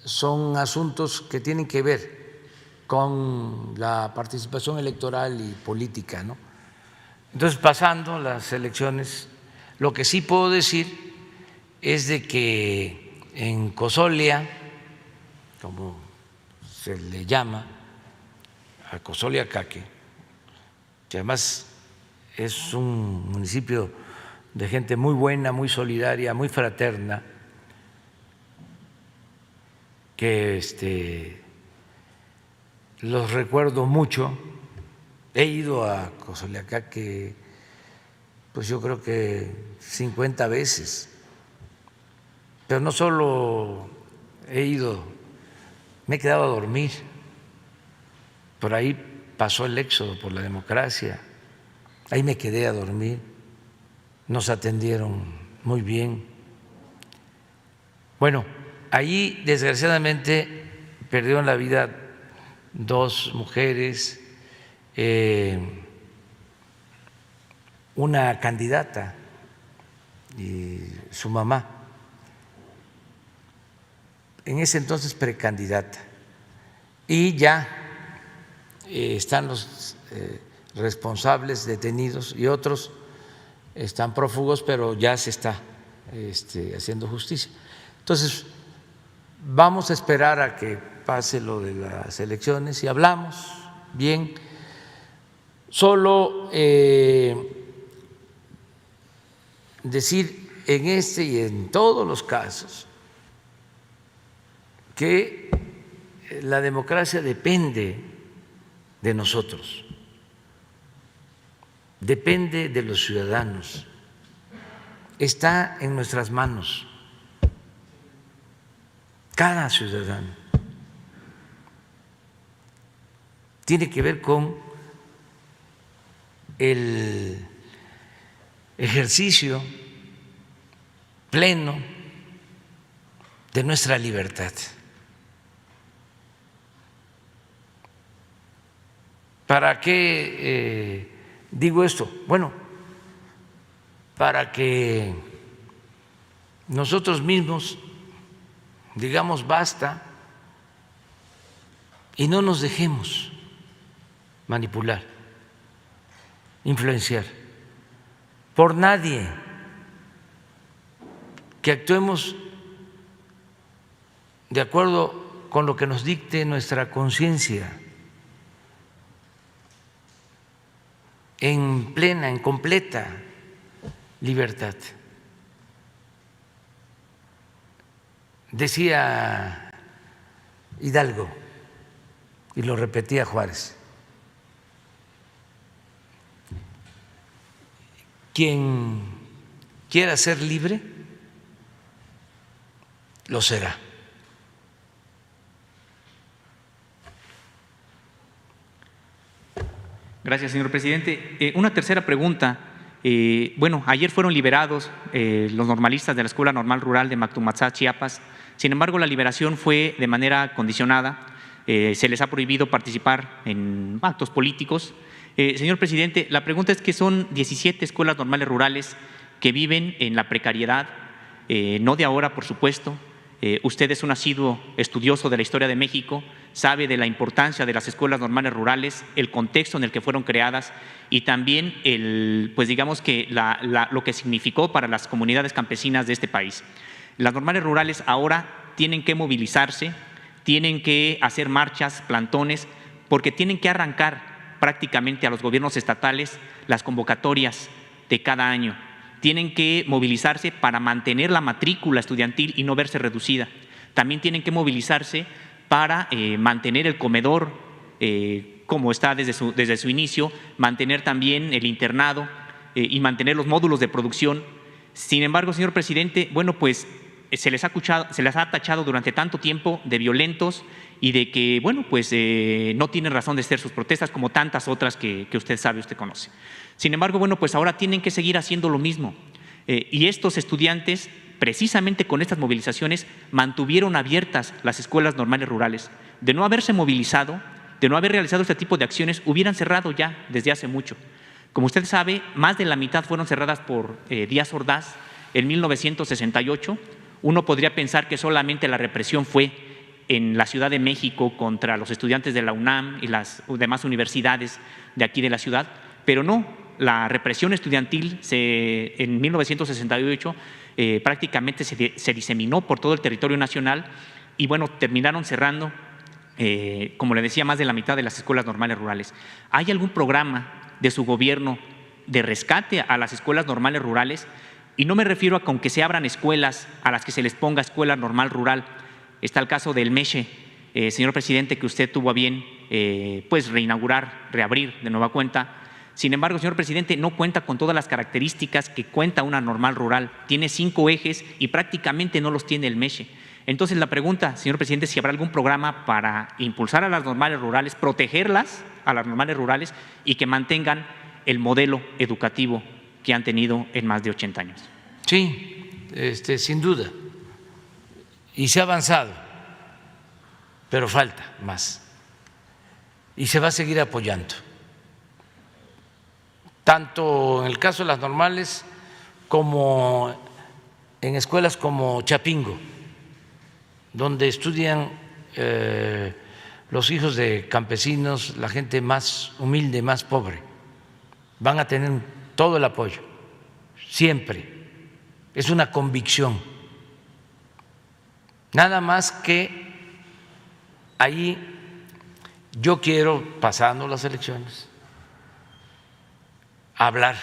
son asuntos que tienen que ver con la participación electoral y política, ¿no? Entonces, pasando las elecciones, lo que sí puedo decir es de que en Cozolia, como se le llama a Cozoleacaque, que además es un municipio de gente muy buena, muy solidaria, muy fraterna, que los recuerdo mucho. He ido a Cozoleacaque, pues yo creo que 50 veces, pero no solo he ido, me he quedado a dormir. Por ahí pasó el éxodo por la democracia, ahí me quedé a dormir, nos atendieron muy bien. Bueno, allí desgraciadamente perdieron la vida 2 mujeres, una candidata y su mamá, en ese entonces precandidata, y ya están los responsables detenidos y otros están prófugos, pero ya se está haciendo justicia. Entonces, vamos a esperar a que pase lo de las elecciones y hablamos bien. Solo decir en este y en todos los casos que la democracia depende de nosotros. depende de los ciudadanos, está en nuestras manos, cada ciudadano. Tiene que ver con el ejercicio pleno de nuestra libertad. ¿Para qué digo esto? Bueno, para que nosotros mismos digamos basta y no nos dejemos manipular, influenciar por nadie, que actuemos de acuerdo con lo que nos dicte nuestra conciencia, en plena, en completa libertad. Decía Hidalgo, y lo repetía Juárez: quien quiera ser libre, lo será. Gracias, señor presidente. Una tercera pregunta. Bueno, ayer fueron liberados los normalistas de la Escuela Normal Rural de Mactumatzá, Chiapas. Sin embargo, la liberación fue de manera condicionada. Se les ha prohibido participar en actos políticos. Señor presidente, la pregunta es que son 17 escuelas normales rurales que viven en la precariedad, no de ahora, por supuesto. Usted es un asiduo estudioso de la historia de México, sabe de la importancia de las escuelas normales rurales, el contexto en el que fueron creadas y también pues digamos que lo que significó para las comunidades campesinas de este país. Las normales rurales ahora tienen que movilizarse, tienen que hacer marchas, plantones, porque tienen que arrancar prácticamente a los gobiernos estatales las convocatorias de cada año. Tienen que movilizarse para mantener la matrícula estudiantil y no verse reducida. También tienen que movilizarse para mantener el comedor como está desde su inicio, mantener también el internado y mantener los módulos de producción. Sin embargo, señor presidente, bueno, pues se les ha tachado durante tanto tiempo de violentos y de que, bueno, pues no tienen razón de ser sus protestas como tantas otras que usted sabe, usted conoce. Sin embargo, bueno, pues ahora tienen que seguir haciendo lo mismo. Y estos estudiantes, precisamente con estas movilizaciones, mantuvieron abiertas las escuelas normales rurales. De no haberse movilizado, de no haber realizado este tipo de acciones, hubieran cerrado ya desde hace mucho. Como usted sabe, más de la mitad fueron cerradas por Díaz Ordaz en 1968. Uno podría pensar que solamente la represión fue en la Ciudad de México contra los estudiantes de la UNAM y las demás universidades de aquí de la ciudad, pero no. La represión estudiantil en 1968 prácticamente se diseminó por todo el territorio nacional y bueno, terminaron cerrando, como le decía, más de la mitad de las escuelas normales rurales. ¿Hay algún programa de su gobierno de rescate a las escuelas normales rurales? Y no me refiero a con que se abran escuelas a las que se les ponga escuela normal rural. Está el caso del MESHE, señor presidente, que usted tuvo a bien pues reinaugurar, reabrir de nueva cuenta. Sin embargo, señor presidente, no cuenta con todas las características que cuenta una normal rural. Tiene 5 ejes y prácticamente no los tiene el MESHE. Entonces, la pregunta, señor presidente, es si habrá algún programa para impulsar a las normales rurales, protegerlas a las normales rurales y que mantengan el modelo educativo que han tenido en más de 80 años. Sí, sin duda. Y se ha avanzado, pero falta más. Y se va a seguir apoyando. Tanto en el caso de las normales como en escuelas como Chapingo, donde estudian los hijos de campesinos, la gente más humilde, más pobre, van a tener todo el apoyo, siempre. Es una convicción. Nada más que ahí yo quiero, pasando las elecciones, hablar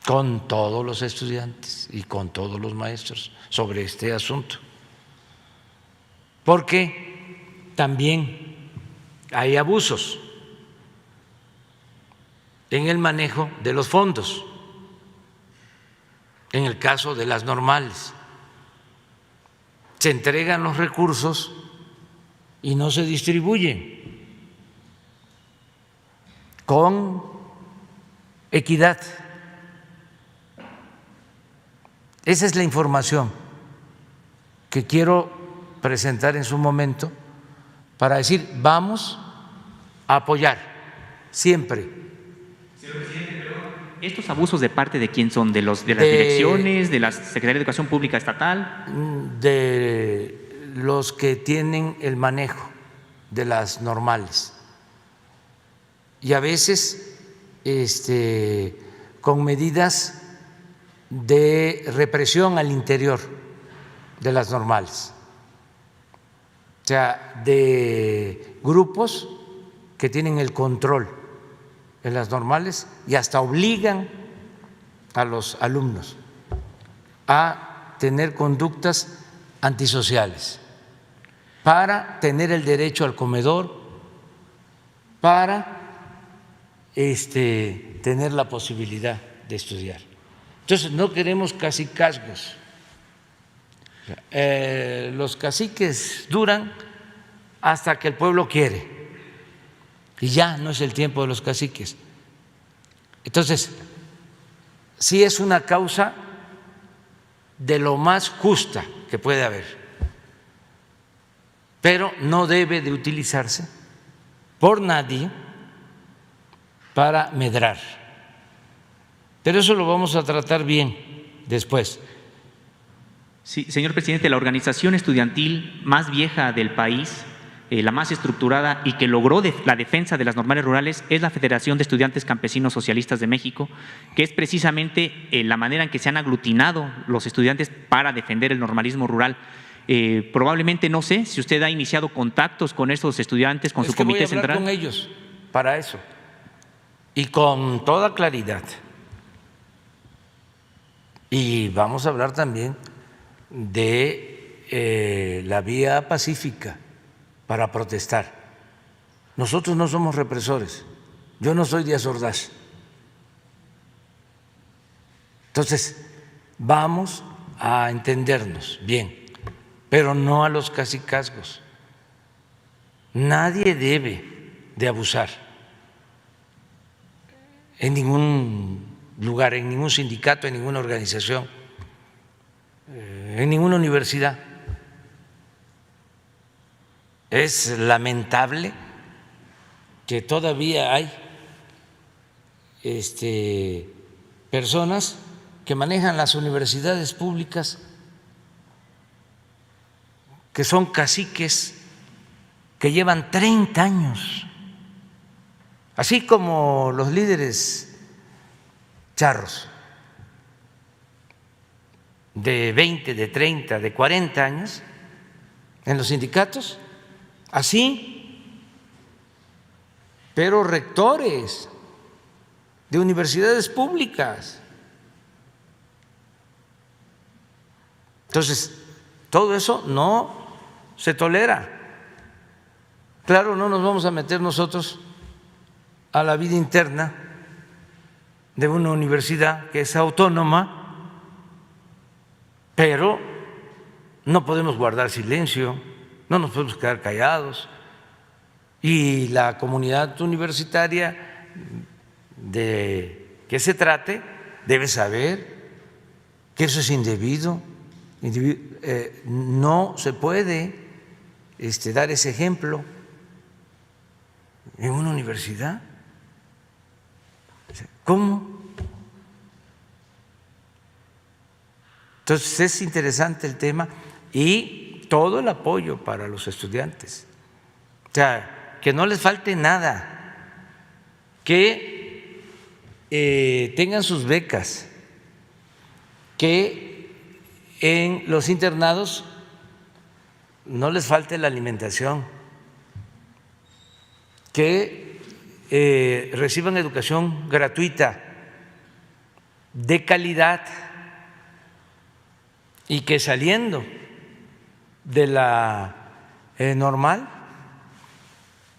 con todos los estudiantes y con todos los maestros sobre este asunto, porque también hay abusos. en el manejo de los fondos, en el caso de las normales. Se entregan los recursos y no se distribuyen con equidad. Esa es la información que quiero presentar en su momento para decir, vamos a apoyar siempre. Señor presidente, pero ¿estos abusos de parte de quién son? ¿De las direcciones, de la Secretaría de Educación Pública Estatal? De los que tienen el manejo de las normales. Y a veces con medidas de represión al interior de las normales. O sea, de grupos que tienen el control en las normales y hasta obligan a los alumnos a tener conductas antisociales para tener el derecho al comedor, para tener la posibilidad de estudiar. Entonces, no queremos cacicazgos. Los caciques duran hasta que el pueblo quiere y ya no es el tiempo de los caciques. Entonces, sí es una causa de lo más justa que puede haber, pero no debe de utilizarse por nadie para medrar. Pero eso lo vamos a tratar bien después. Sí, señor presidente, la organización estudiantil más vieja del país, la más estructurada y que logró la defensa de las normales rurales es la Federación de Estudiantes Campesinos Socialistas de México, que es precisamente la manera en que se han aglutinado los estudiantes para defender el normalismo rural. Probablemente, no sé, si usted ha iniciado contactos con esos estudiantes, con su comité central. Voy a hablar con ellos para eso y con toda claridad. Y vamos a hablar también de la vía pacífica para protestar. Nosotros no somos represores. Yo no soy Díaz Ordaz. Entonces, vamos a entendernos bien, pero no a los cacicazgos. Nadie debe de abusar en ningún lugar, en ningún sindicato, en ninguna organización, en ninguna universidad. Es lamentable que todavía hay personas que manejan las universidades públicas, que son caciques, que llevan 30 años, así como los líderes charros de 20, de 30, de 40 años en los sindicatos, así, pero rectores de universidades públicas. Entonces, todo eso no se tolera. Claro, no nos vamos a meter nosotros a la vida interna de una universidad que es autónoma, pero no podemos guardar silencio, no nos podemos quedar callados. Y la comunidad universitaria de que se trate debe saber que eso es indebido. No se puede dar ese ejemplo en una universidad. ¿Cómo? Entonces es interesante el tema y todo el apoyo para los estudiantes. O sea, que no les falte nada, que tengan sus becas, que en los internados no les falte la alimentación, que reciban educación gratuita, de calidad, y que saliendo de la normal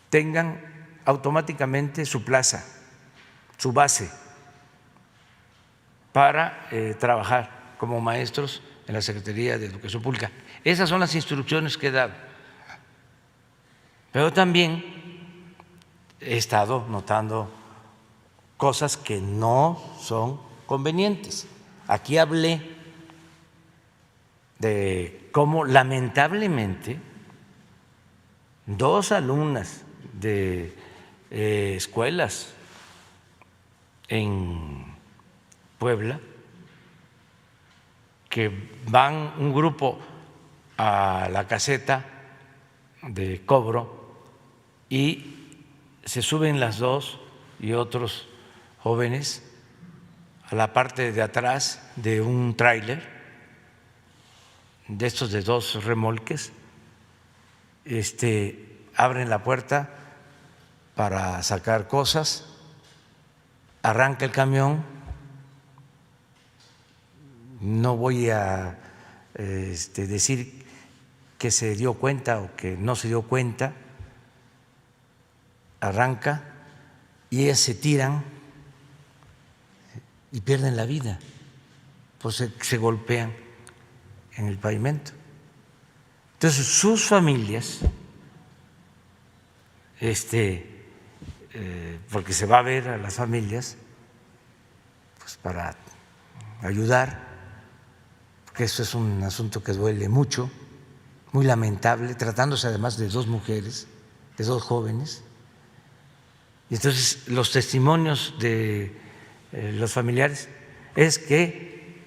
tengan automáticamente su plaza su base para trabajar como maestros en la Secretaría de Educación Pública. Esas son las instrucciones que he dado. Pero también he estado notando cosas que no son convenientes. Aquí hablé de cómo lamentablemente 2 alumnas de escuelas en Puebla, que van un grupo a la caseta de cobro y se suben las 2 y otros jóvenes a la parte de atrás de un tráiler, de estos de 2 remolques, abren la puerta para sacar cosas, arranca el camión, no voy a decir que se dio cuenta o que no se dio cuenta, arranca y ellas se tiran y pierden la vida, pues se golpean en el pavimento. Entonces sus familias, porque se va a ver a las familias, pues para ayudar, porque eso es un asunto que duele mucho, muy lamentable, tratándose además de 2 mujeres, de 2 jóvenes. Y entonces los testimonios de los familiares es que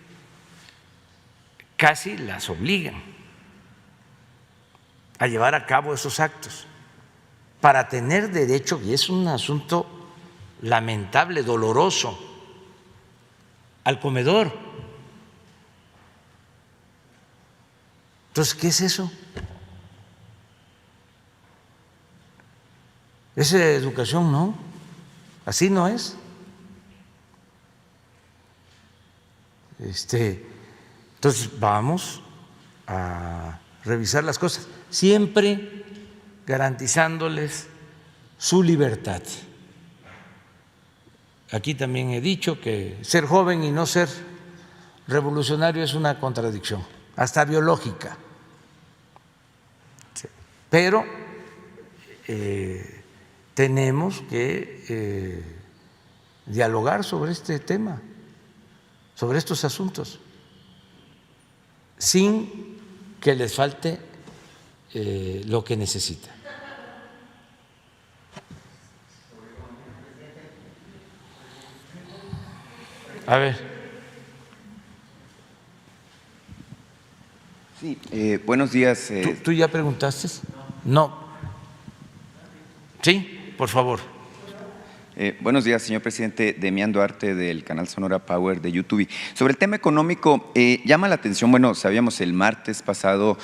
casi las obligan a llevar a cabo esos actos para tener derecho, y es un asunto lamentable, doloroso, al comedor. Entonces, ¿qué es eso? ¿Es educación? No, así no es. Entonces vamos a revisar las cosas, siempre garantizándoles su libertad. Aquí también he dicho que ser joven y no ser revolucionario es una contradicción, hasta biológica. Pero tenemos que dialogar sobre este tema, sobre estos asuntos, sin que les falte lo que necesitan. A ver. Sí, buenos días. ¿Tú ya preguntaste? No. Sí, por favor. Buenos días, señor presidente. Demián Duarte, del canal Sonora Power de YouTube. Sobre el tema económico, llama la atención, bueno, sabíamos el martes pasado,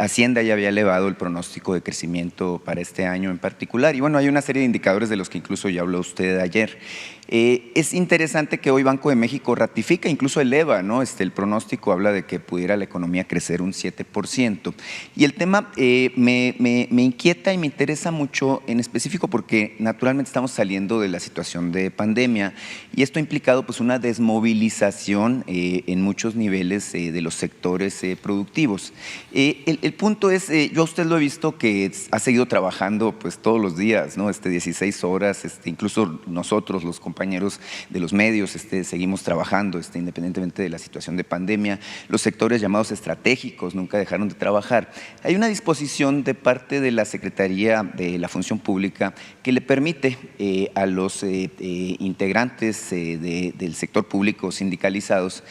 Hacienda ya había elevado el pronóstico de crecimiento para este año en particular, y bueno, hay una serie de indicadores de los que incluso ya habló usted ayer. Es interesante que hoy Banco de México ratifica, incluso eleva, ¿no? El pronóstico habla de que pudiera la economía crecer un 7%. Y el tema me inquieta y me interesa mucho, en específico porque naturalmente estamos saliendo de la situación de pandemia y esto ha implicado pues una desmovilización en muchos niveles de los sectores productivos. El punto es, yo a usted lo he visto que ha seguido trabajando pues todos los días, ¿no? 16 horas, incluso nosotros los compañeros de los medios seguimos trabajando independientemente de la situación de pandemia. Los sectores llamados estratégicos nunca dejaron de trabajar. Hay una disposición de parte de la Secretaría de la Función Pública que le permite a los integrantes del sector público sindicalizados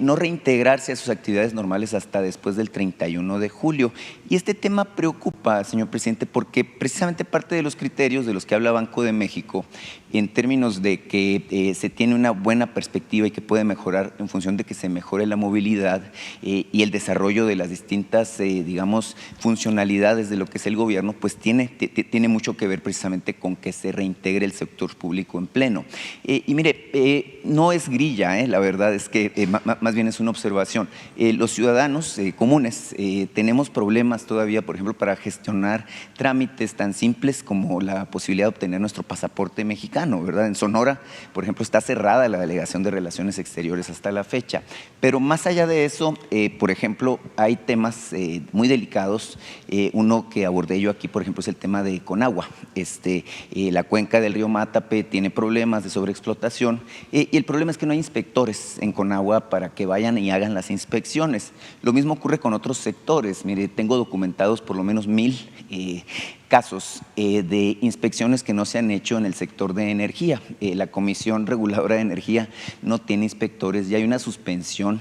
no reintegrarse a sus actividades normales hasta después del 31 de julio. Y este tema preocupa, señor presidente, porque precisamente parte de los criterios de los que habla Banco de México en términos de que se tiene una buena perspectiva y que puede mejorar en función de que se mejore la movilidad y el desarrollo de las distintas, digamos, funcionalidades de lo que es el gobierno, pues tiene mucho que ver precisamente con que se reintegre el sector público en pleno. Y mire, no es grilla, la verdad es que más bien es una observación. Los ciudadanos comunes tenemos problemas todavía, por ejemplo, para gestionar trámites tan simples como la posibilidad de obtener nuestro pasaporte mexicano, ¿verdad? En Sonora, por ejemplo, está cerrada la Delegación de Relaciones Exteriores hasta la fecha. Pero más allá de eso, por ejemplo, hay temas muy delicados. Uno que abordé yo aquí, por ejemplo, es el tema de Conagua. La cuenca del río Mátape tiene problemas de sobreexplotación y el problema es que no hay inspectores en Conagua para que vayan y hagan las inspecciones. Lo mismo ocurre con otros sectores. Mire, tengo documentados por lo menos 1000 casos de inspecciones que no se han hecho en el sector de energía. La Comisión Reguladora de Energía no tiene inspectores y hay una suspensión,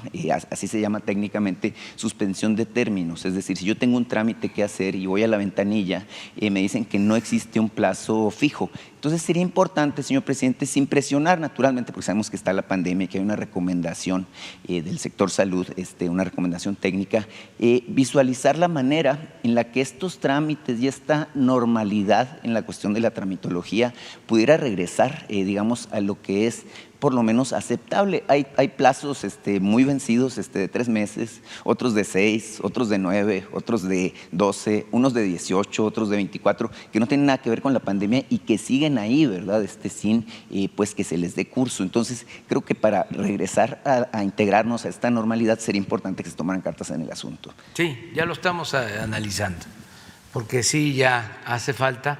así se llama técnicamente, suspensión de términos. Es decir, si yo tengo un trámite que hacer y voy a la ventanilla, me dicen que no existe un plazo fijo. Entonces sería importante, señor presidente, sin presionar naturalmente, porque sabemos que está la pandemia y que hay una recomendación del sector salud, una recomendación técnica, visualizar la manera en la que estos trámites y esta normalidad en la cuestión de la tramitología pudiera regresar, digamos, a lo que es por lo menos aceptable. Hay plazos muy vencidos de 3 meses, otros de 6, otros de 9, otros de 12, unos de 18, otros de 24, que no tienen nada que ver con la pandemia y que siguen ahí, ¿verdad? Sin pues que se les dé curso. Entonces, creo que para regresar a integrarnos a esta normalidad sería importante que se tomaran cartas en el asunto. Sí, ya lo estamos analizando, porque sí ya hace falta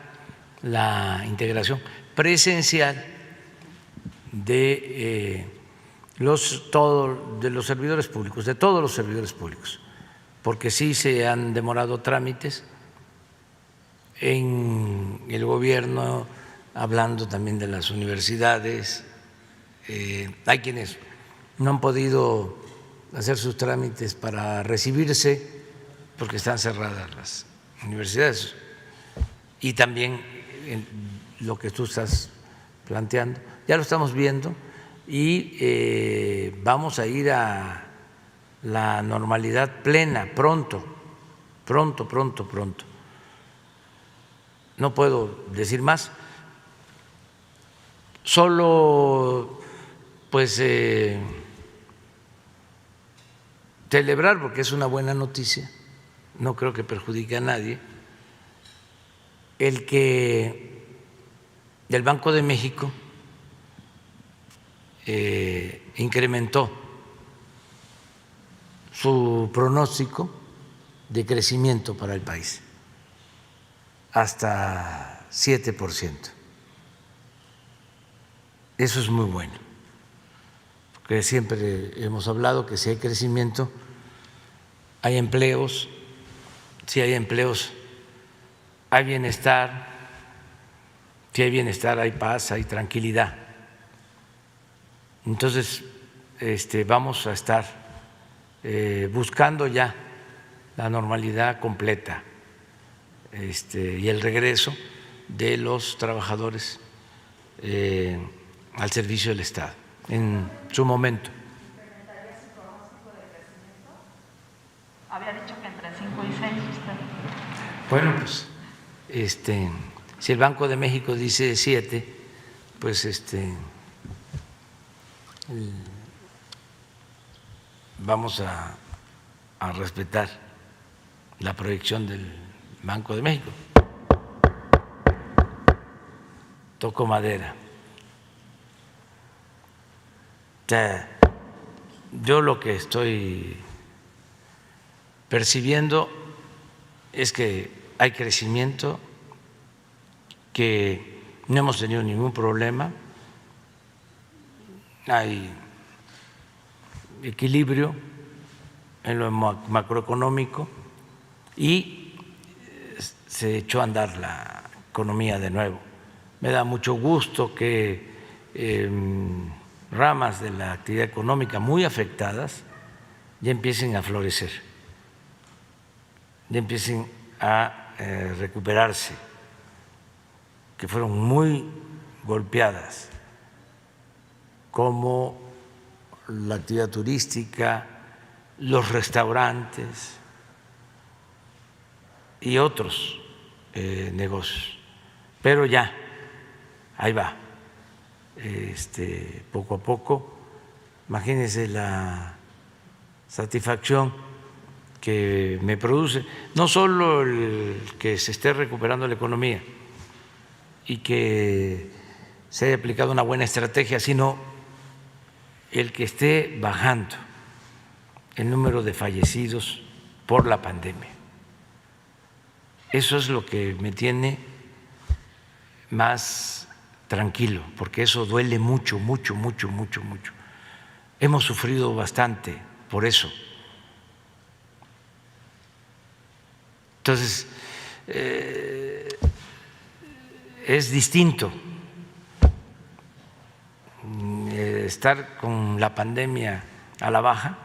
la integración presencial de los servidores públicos, de todos los servidores públicos, porque sí se han demorado trámites en el gobierno, hablando también de las universidades. Hay quienes no han podido hacer sus trámites para recibirse porque están cerradas las universidades, y también lo que tú estás planteando. Ya lo estamos viendo y vamos a ir a la normalidad plena pronto. No puedo decir más. Solo pues celebrar, porque es una buena noticia, no creo que perjudique a nadie, el que el Banco de México incrementó su pronóstico de crecimiento para el país hasta 7%. Eso es muy bueno, porque siempre hemos hablado que si hay crecimiento, hay empleos, si hay empleos, hay bienestar, si hay bienestar, hay paz, hay tranquilidad. Entonces, vamos a estar buscando ya la normalidad completa y el regreso de los trabajadores al servicio del Estado en su momento. ¿Incrementaría su pronóstico de crecimiento? Había dicho que entre 5 y 6 usted. Bueno, pues si el Banco de México dice 7, pues vamos a respetar la proyección del Banco de México. Toco madera. O sea, yo lo que estoy percibiendo es que hay crecimiento, que no hemos tenido ningún problema, hay equilibrio en lo macroeconómico y se echó a andar la economía de nuevo. Me da mucho gusto que ramas de la actividad económica muy afectadas ya empiecen a florecer, ya empiecen a recuperarse, que fueron muy golpeadas, como la actividad turística, los restaurantes y otros negocios. Pero ya ahí va, poco a poco. Imagínense la satisfacción que me produce, no solo el que se esté recuperando la economía y que se haya aplicado una buena estrategia, sino el que esté bajando el número de fallecidos por la pandemia. Eso es lo que me tiene más tranquilo, porque eso duele mucho, mucho, mucho, mucho, mucho. Hemos sufrido bastante por eso. Entonces, es distinto estar con la pandemia a la baja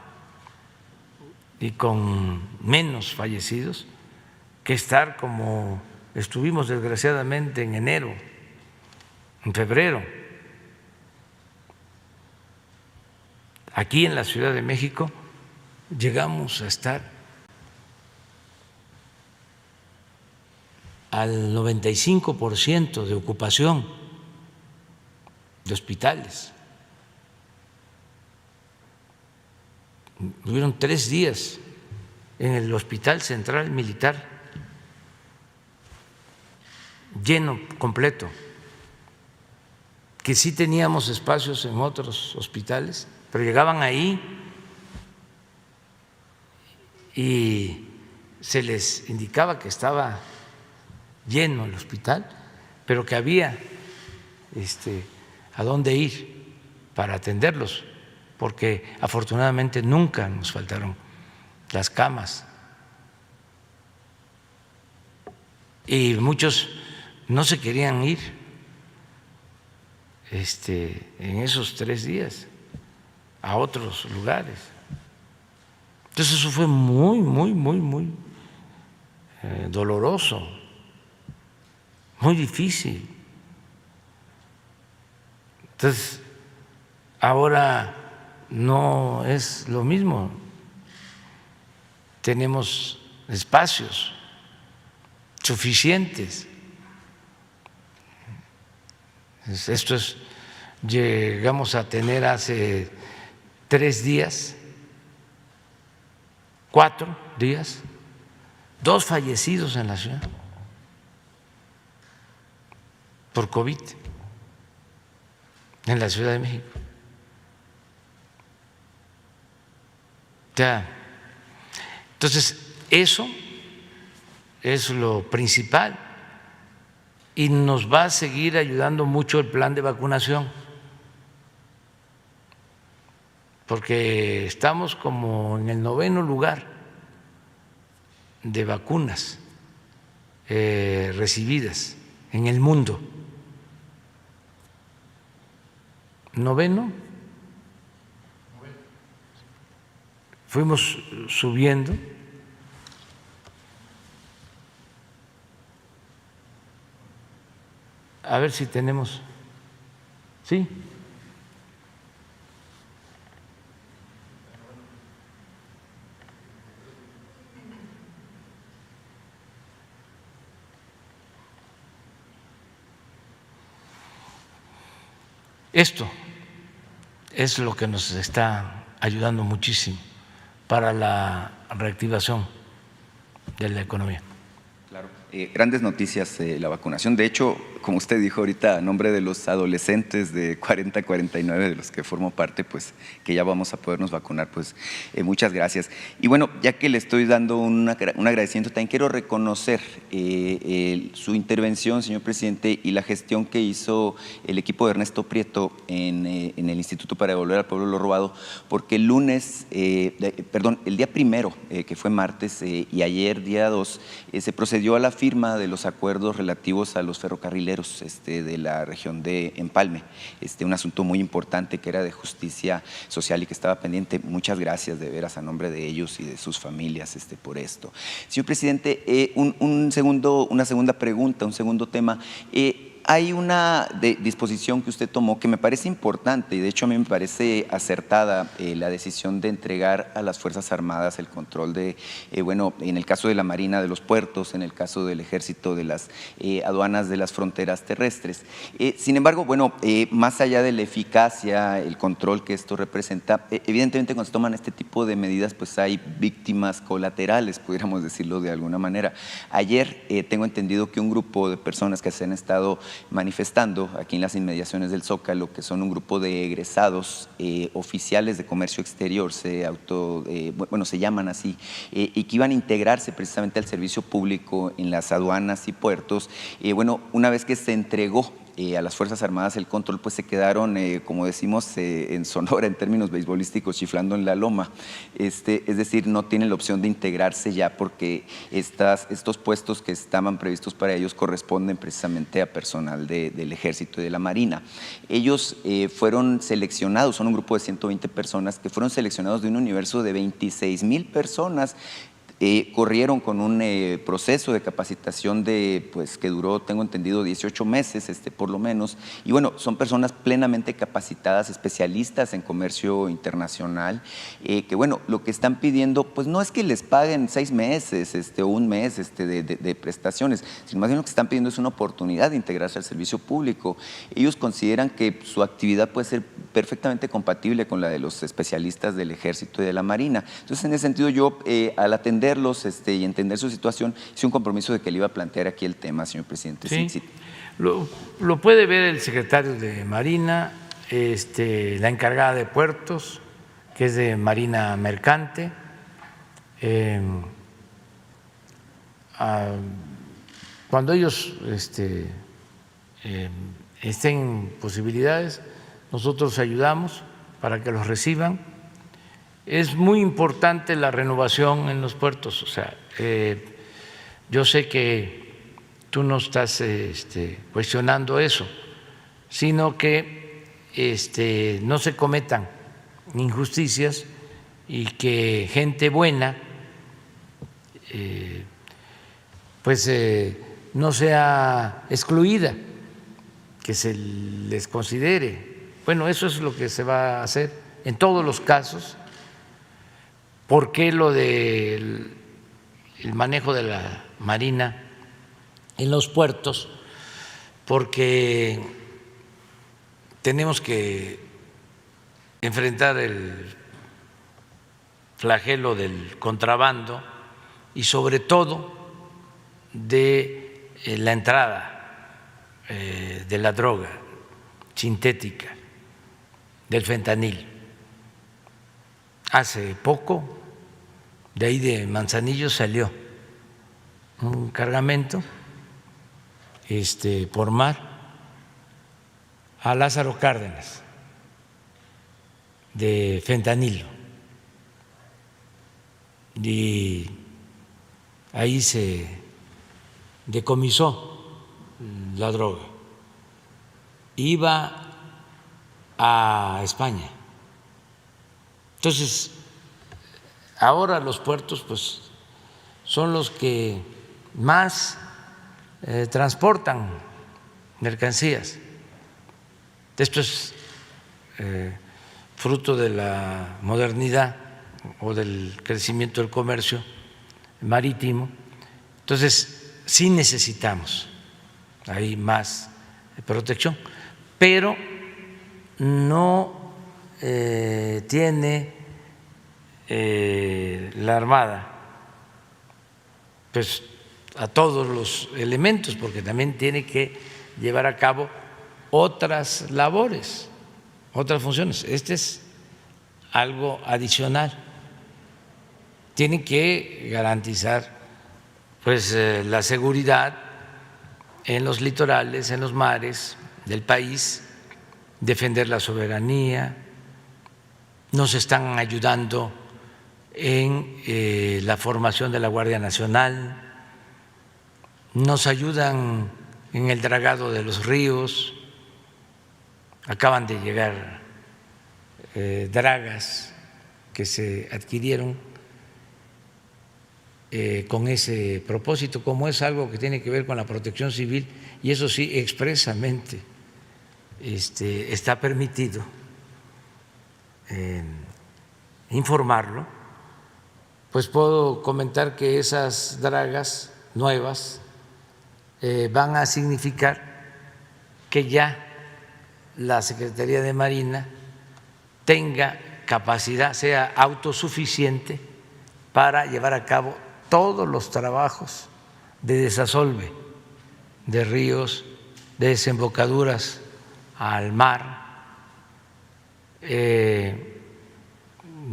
y con menos fallecidos que estar como estuvimos desgraciadamente en enero, en febrero. Aquí en la Ciudad de México llegamos a estar al 95% de ocupación de hospitales. Hubieron 3 días en el Hospital Central Militar lleno, completo, que sí teníamos espacios en otros hospitales, pero llegaban ahí y se les indicaba que estaba lleno el hospital, pero que había a dónde ir para atenderlos, porque afortunadamente nunca nos faltaron las camas. Y muchos no se querían ir en esos 3 días a otros lugares. Entonces eso fue muy, muy, muy, muy doloroso, muy difícil. Entonces, ahora no es lo mismo. Tenemos espacios suficientes. Esto es, llegamos a tener hace 3 días, 4 días, 2 fallecidos en la ciudad por COVID en la Ciudad de México. Entonces, eso es lo principal y nos va a seguir ayudando mucho el plan de vacunación, porque estamos como en el 9º lugar de vacunas recibidas en el mundo. 9º. Fuimos subiendo. A ver si tenemos. ¿Sí? Esto es lo que nos está ayudando muchísimo para la reactivación de la economía. Claro. Grandes noticias la vacunación. De hecho, como usted dijo ahorita, a nombre de los adolescentes de 40 a 49 de los que formo parte, pues que ya vamos a podernos vacunar, pues muchas gracias. Y bueno, ya que le estoy dando un agradecimiento, también quiero reconocer su intervención, señor presidente, y la gestión que hizo el equipo de Ernesto Prieto en el Instituto para Devolver al Pueblo lo Robado, porque el día 1, que fue martes, y ayer, día 2, se procedió a la firma de los acuerdos relativos a los ferrocarrileros de la región de Empalme, un asunto muy importante que era de justicia social y que estaba pendiente. Muchas gracias de veras a nombre de ellos y de sus familias por esto. Señor presidente, una segunda pregunta, un segundo tema. hay una disposición que usted tomó que me parece importante y de hecho a mí me parece acertada la decisión de entregar a las Fuerzas Armadas el control de, bueno, en el caso de la Marina de los puertos, en el caso del Ejército de las aduanas de las fronteras terrestres. Sin embargo, bueno, más allá de la eficacia, el control que esto representa, evidentemente cuando se toman este tipo de medidas pues hay víctimas colaterales, pudiéramos decirlo de alguna manera. Ayer tengo entendido que un grupo de personas que se han estado manifestando aquí en las inmediaciones del Zócalo, que son un grupo de egresados oficiales de comercio exterior, se llaman así, y que iban a integrarse precisamente al servicio público en las aduanas y puertos. Bueno, una vez que se entregó a las Fuerzas Armadas el control, pues se quedaron, como decimos en Sonora, en términos beisbolísticos, chiflando en la loma. Es decir, no tienen la opción de integrarse ya porque estos puestos que estaban previstos para ellos corresponden precisamente a personal del Ejército y de la Marina. Ellos fueron seleccionados, son un grupo de 120 personas que fueron seleccionados de un universo de 26,000 personas. Corrieron con un proceso de capacitación pues, que duró, tengo entendido, 18 meses por lo menos, y bueno, son personas plenamente capacitadas, especialistas en comercio internacional, que bueno, lo que están pidiendo pues no es que les paguen 6 meses o un mes de prestaciones, sino más bien lo que están pidiendo es una oportunidad de integrarse al servicio público. Ellos consideran que su actividad puede ser perfectamente compatible con la de los especialistas del Ejército y de la Marina. Entonces, en ese sentido, yo al atenderlos y entender su situación, hice un compromiso de que le iba a plantear aquí el tema, señor presidente. Sí. Lo puede ver el secretario de Marina, la encargada de puertos, que es de Marina Mercante. Cuando ellos estén en posibilidades, nosotros ayudamos para que los reciban. Es muy importante la renovación en los puertos. O sea, yo sé que tú no estás cuestionando eso, sino que no se cometan injusticias y que gente buena pues no sea excluida, que se les considere. Bueno, eso es lo que se va a hacer en todos los casos. ¿Por qué lo del manejo de la Marina en los puertos? Porque tenemos que enfrentar el flagelo del contrabando y sobre todo de la entrada de la droga sintética, del fentanil. Hace poco, de ahí de Manzanillo salió un cargamento por mar a Lázaro Cárdenas de fentanilo, y ahí se decomisó la droga. Iba a España. Entonces, ahora los puertos pues, son los que más transportan mercancías. Esto es fruto de la modernidad o del crecimiento del comercio marítimo. Entonces, sí necesitamos ahí más protección, pero no tiene la Armada pues a todos los elementos, porque también tiene que llevar a cabo otras labores, otras funciones. Este es algo adicional. Tienen que garantizar pues la seguridad en los litorales, en los mares del país, defender la soberanía. Nos están ayudando en la formación de la Guardia Nacional, nos ayudan en el dragado de los ríos. Acaban de llegar dragas que se adquirieron con ese propósito, como es algo que tiene que ver con la protección civil, y eso sí expresamente está permitido informarlo, pues puedo comentar que esas dragas nuevas van a significar que ya la Secretaría de Marina tenga capacidad, sea autosuficiente para llevar a cabo todos los trabajos de desasolve de ríos, de desembocaduras al mar, de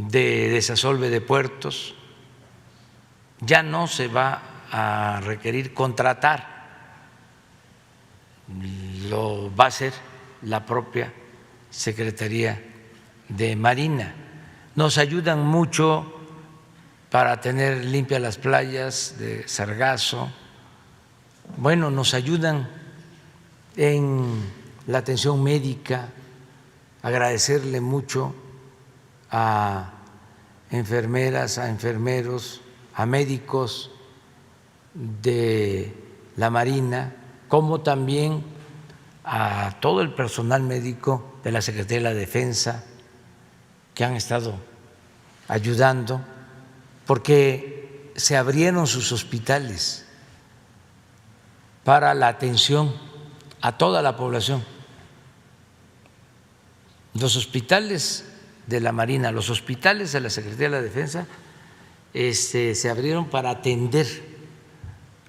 desasolve de puertos. Ya no se va a requerir contratar, lo va a hacer la propia Secretaría de Marina. Nos ayudan mucho para tener limpias las playas de sargazo. Bueno, nos ayudan en la atención médica. Agradecerle mucho a enfermeras, a enfermeros, a médicos de la Marina, como también a todo el personal médico de la Secretaría de la Defensa que han estado ayudando, porque se abrieron sus hospitales para la atención a toda la población. Los hospitales de la Marina, los hospitales de la Secretaría de la Defensa se abrieron para atender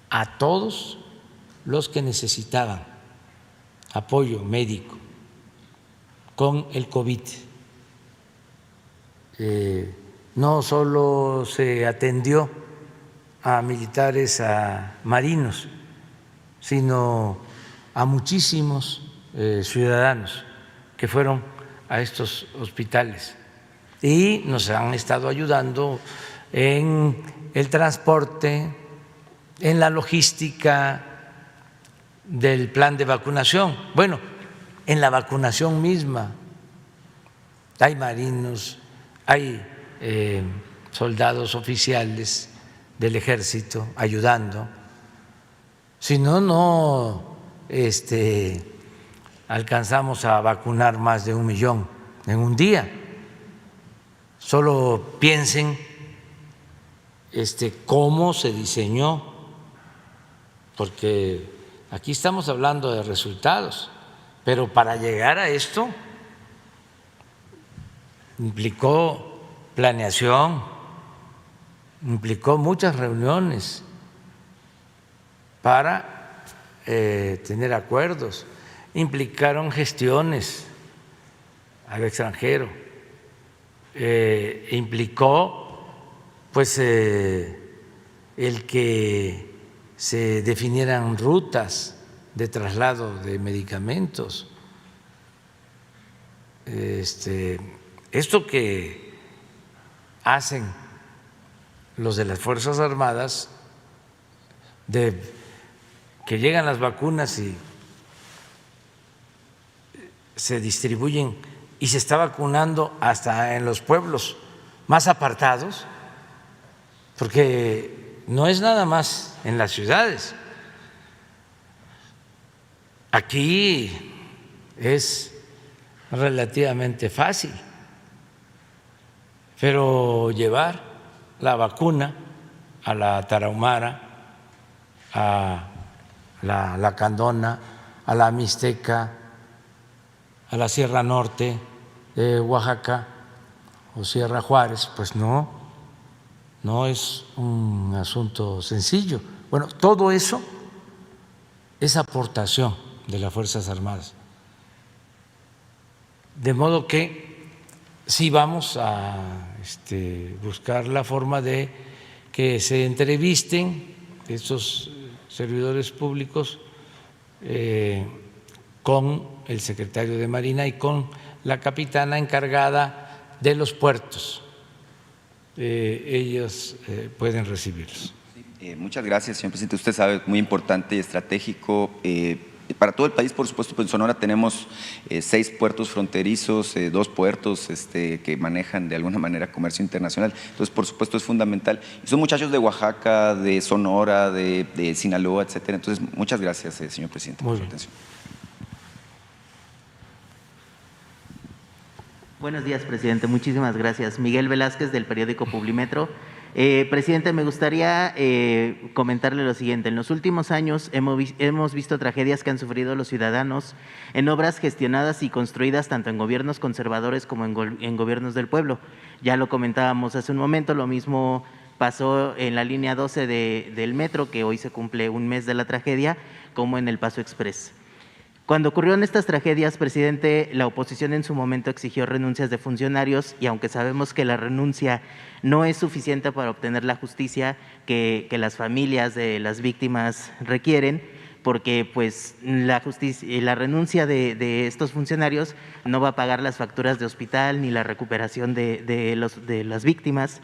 a todos los que necesitaban apoyo médico con el COVID. No solo se atendió a militares, a marinos, sino a muchísimos ciudadanos que fueron a estos hospitales y nos han estado ayudando en el transporte, en la logística del plan de vacunación. Bueno, en la vacunación misma hay marinos, hay soldados oficiales del ejército ayudando. Si no, no alcanzamos a vacunar más de 1 millón en un día. Solo piensen cómo se diseñó, porque aquí estamos hablando de resultados, pero para llegar a esto implicó planeación, implicó muchas reuniones para tener acuerdos, implicaron gestiones al extranjero, implicó pues el que se definieran rutas de traslado de medicamentos. Esto que hacen los de las Fuerzas Armadas, de que llegan las vacunas y se distribuyen y se está vacunando hasta en los pueblos más apartados, porque no es nada más en las ciudades. Aquí es relativamente fácil, pero llevar la vacuna a la Tarahumara, a la Lacandona, a la Mixteca, a la Sierra Norte de Oaxaca o Sierra Juárez, pues no es un asunto sencillo. Bueno, todo eso es aportación de las Fuerzas Armadas. De modo que sí vamos a buscar la forma de que se entrevisten estos servidores públicos con el secretario de Marina y con la capitana encargada de los puertos. Ellos pueden recibirlos. Muchas gracias, señor presidente. Usted sabe, muy importante y estratégico para todo el país, por supuesto, pues en Sonora tenemos 6 puertos fronterizos, 2 puertos que manejan de alguna manera comercio internacional. Entonces, por supuesto, es fundamental. Y son muchachos de Oaxaca, de Sonora, de Sinaloa, etcétera. Entonces, muchas gracias, señor presidente, por su atención. Buenos días, presidente. Muchísimas gracias. Miguel Velázquez, del periódico Publimetro. Presidente, me gustaría comentarle lo siguiente. En los últimos años hemos visto tragedias que han sufrido los ciudadanos en obras gestionadas y construidas tanto en gobiernos conservadores como en gobiernos del pueblo. Ya lo comentábamos hace un momento, lo mismo pasó en la línea 12 del metro, que hoy se cumple un mes de la tragedia, como en el Paso Express. Cuando ocurrieron estas tragedias, presidente, la oposición en su momento exigió renuncias de funcionarios y aunque sabemos que la renuncia no es suficiente para obtener la justicia que las familias de las víctimas requieren, porque pues la renuncia de estos funcionarios no va a pagar las facturas de hospital ni la recuperación de las víctimas.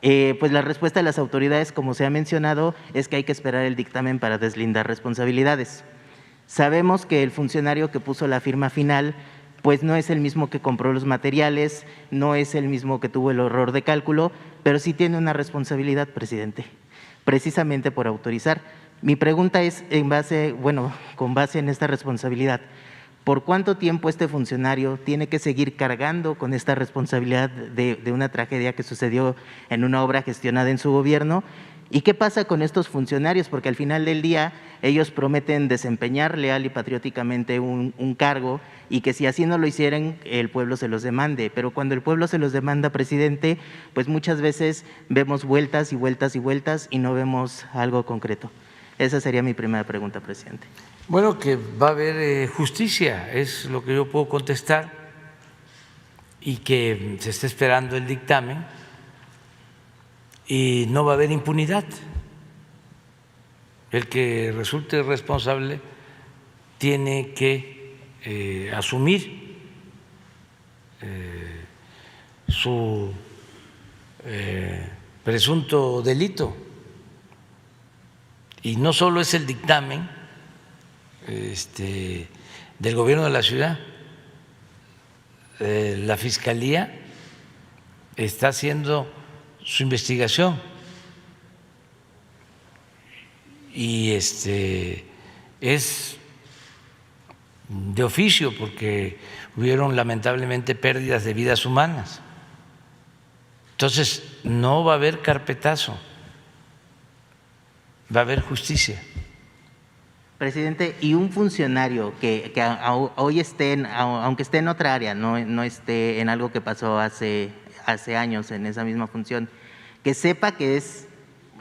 Pues la respuesta de las autoridades, como se ha mencionado, es que hay que esperar el dictamen para deslindar responsabilidades. Sabemos que el funcionario que puso la firma final pues no es el mismo que compró los materiales, no es el mismo que tuvo el error de cálculo, pero sí tiene una responsabilidad, presidente, precisamente por autorizar. Mi pregunta es con base en esta responsabilidad, ¿por cuánto tiempo este funcionario tiene que seguir cargando con esta responsabilidad de una tragedia que sucedió en una obra gestionada en su gobierno? ¿Y qué pasa con estos funcionarios? Porque al final del día ellos prometen desempeñar leal y patrióticamente un cargo y que si así no lo hicieran, el pueblo se los demande. Pero cuando el pueblo se los demanda, presidente, pues muchas veces vemos vueltas y vueltas y vueltas y no vemos algo concreto. Esa sería mi primera pregunta, presidente. Bueno, que va a haber justicia, es lo que yo puedo contestar, y que se está esperando el dictamen y no va a haber impunidad. El que resulte responsable tiene que asumir su presunto delito. Y no solo es el dictamen del gobierno de la ciudad, la Fiscalía está haciendo su investigación y es de oficio porque hubieron lamentablemente pérdidas de vidas humanas. Entonces no va a haber carpetazo, va a haber justicia. Presidente, y un funcionario que hoy aunque esté en otra área, no esté en algo que pasó hace años en esa misma función, que sepa que es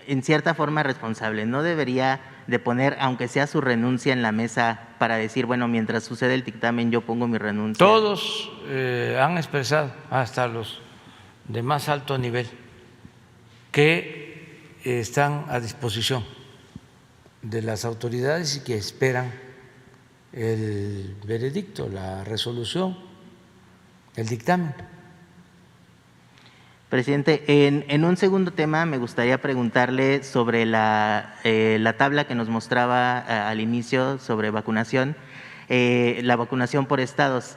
en cierta forma responsable, no debería de poner, aunque sea su renuncia en la mesa para decir, bueno, mientras sucede el dictamen yo pongo mi renuncia. Todos han expresado, hasta los de más alto nivel, que están a disposición de las autoridades y que esperan el veredicto, la resolución, el dictamen. Presidente, en un segundo tema me gustaría preguntarle sobre la tabla que nos mostraba al inicio sobre vacunación, la vacunación por estados.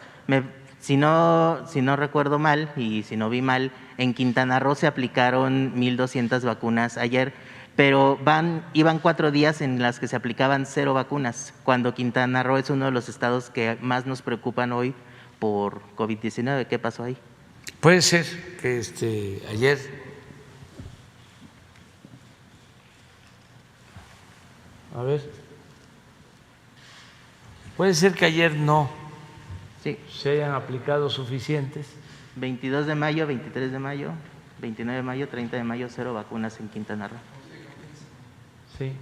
Si no recuerdo mal y si no vi mal, en Quintana Roo se aplicaron 1,200 vacunas ayer, pero iban 4 días en las que se aplicaban 0 vacunas, cuando Quintana Roo es uno de los estados que más nos preocupan hoy por COVID-19. ¿Qué pasó ahí? Puede ser que ayer puede ser que ayer no se hayan aplicado suficientes. 22 de mayo, 23 de mayo, 29 de mayo, 30 de mayo, 0 vacunas en Quintana Roo. Sí.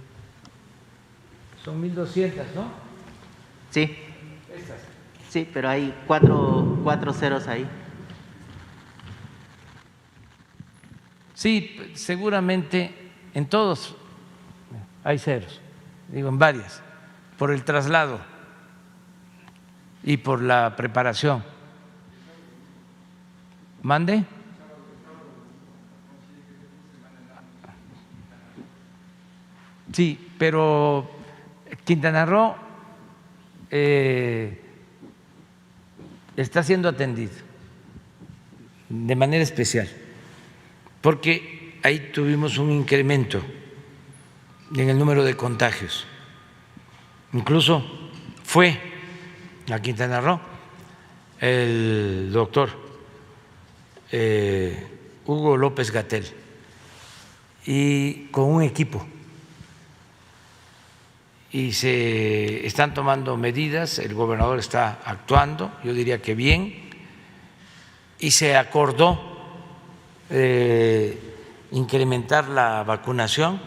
Son 1,200, ¿no? Sí. Estas. Sí, pero hay cuatro ceros ahí. Sí, seguramente en todos hay ceros, digo en varias, por el traslado y por la preparación. ¿Mande? Sí, pero Quintana Roo está siendo atendido de manera especial, porque ahí tuvimos un incremento en el número de contagios. Incluso fue a Quintana Roo el doctor Hugo López-Gatell y con un equipo, y se están tomando medidas, el gobernador está actuando, yo diría que bien, y se acordó incrementar la vacunación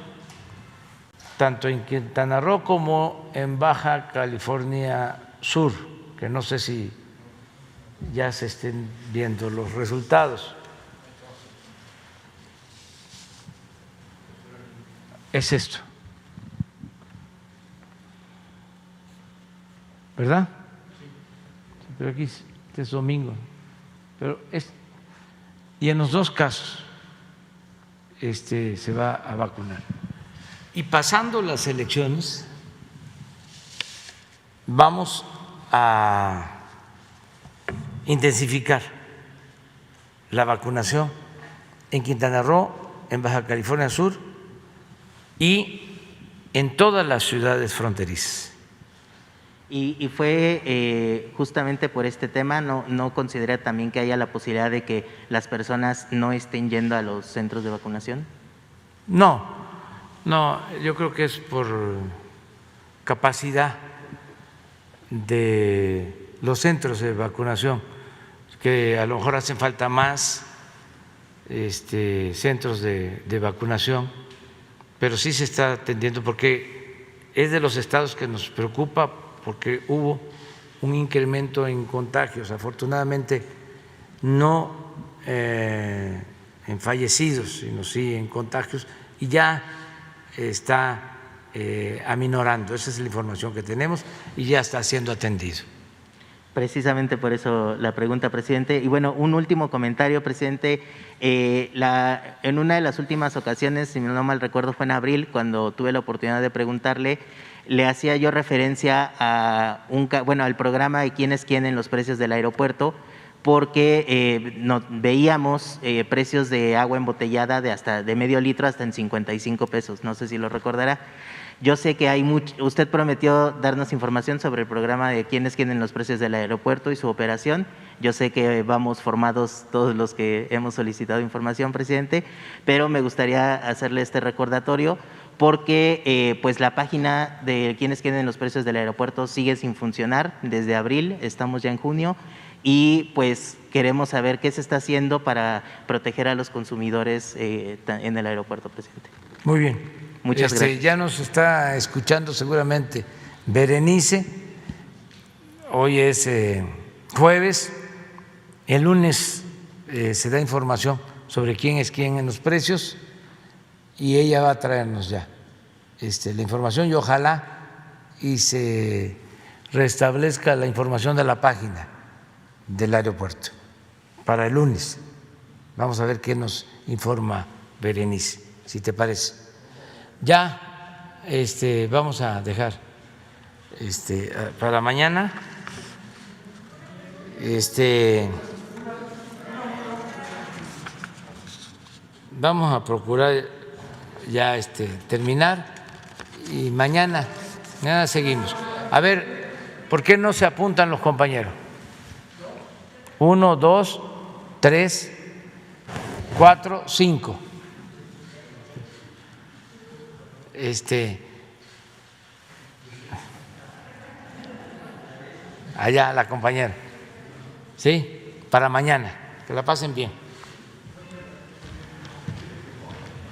tanto en Quintana Roo como en Baja California Sur, que no sé si ya se estén viendo los resultados. Es esto, ¿verdad? Pero aquí este es domingo, pero y en los dos casos se va a vacunar. Y pasando las elecciones, vamos a intensificar la vacunación en Quintana Roo, en Baja California Sur y en todas las ciudades fronterizas. Y fue justamente por este tema, ¿no considera también que haya la posibilidad de que las personas no estén yendo a los centros de vacunación? No, yo creo que es por capacidad de los centros de vacunación, que a lo mejor hacen falta más centros de vacunación, pero sí se está atendiendo porque es de los estados que nos preocupa, porque hubo un incremento en contagios, afortunadamente no en fallecidos, sino sí en contagios, y ya está aminorando. Esa es la información que tenemos y ya está siendo atendido. Precisamente por eso la pregunta, presidente. Y bueno, un último comentario, presidente. En una de las últimas ocasiones, si no mal recuerdo, fue en abril, cuando tuve la oportunidad de preguntarle, le hacía yo referencia a al programa de quién es quién en los precios del aeropuerto, porque veíamos precios de agua embotellada de medio litro hasta en 55 pesos, no sé si lo recordará. Yo sé que usted prometió darnos información sobre el programa de quién es quién en los precios del aeropuerto y su operación. Yo sé que vamos formados todos los que hemos solicitado información, presidente, pero me gustaría hacerle este recordatorio porque pues la página de quién es quién en los precios del aeropuerto sigue sin funcionar desde abril, estamos ya en junio, y pues queremos saber qué se está haciendo para proteger a los consumidores en el aeropuerto, presidente. Muy bien. Muchas gracias. Ya nos está escuchando seguramente Berenice. Hoy es jueves. El lunes se da información sobre quién es quién en los precios y ella va a traernos ya la información y ojalá y se restablezca la información de la página del aeropuerto para el lunes. Vamos a ver qué nos informa Berenice, si te parece. Ya vamos a dejar para mañana vamos a procurar ya terminar y mañana seguimos. A ver, ¿por qué no se apuntan los compañeros? 1, 2, 3, 4, 5. Allá la compañera, ¿sí? Para mañana, que la pasen bien.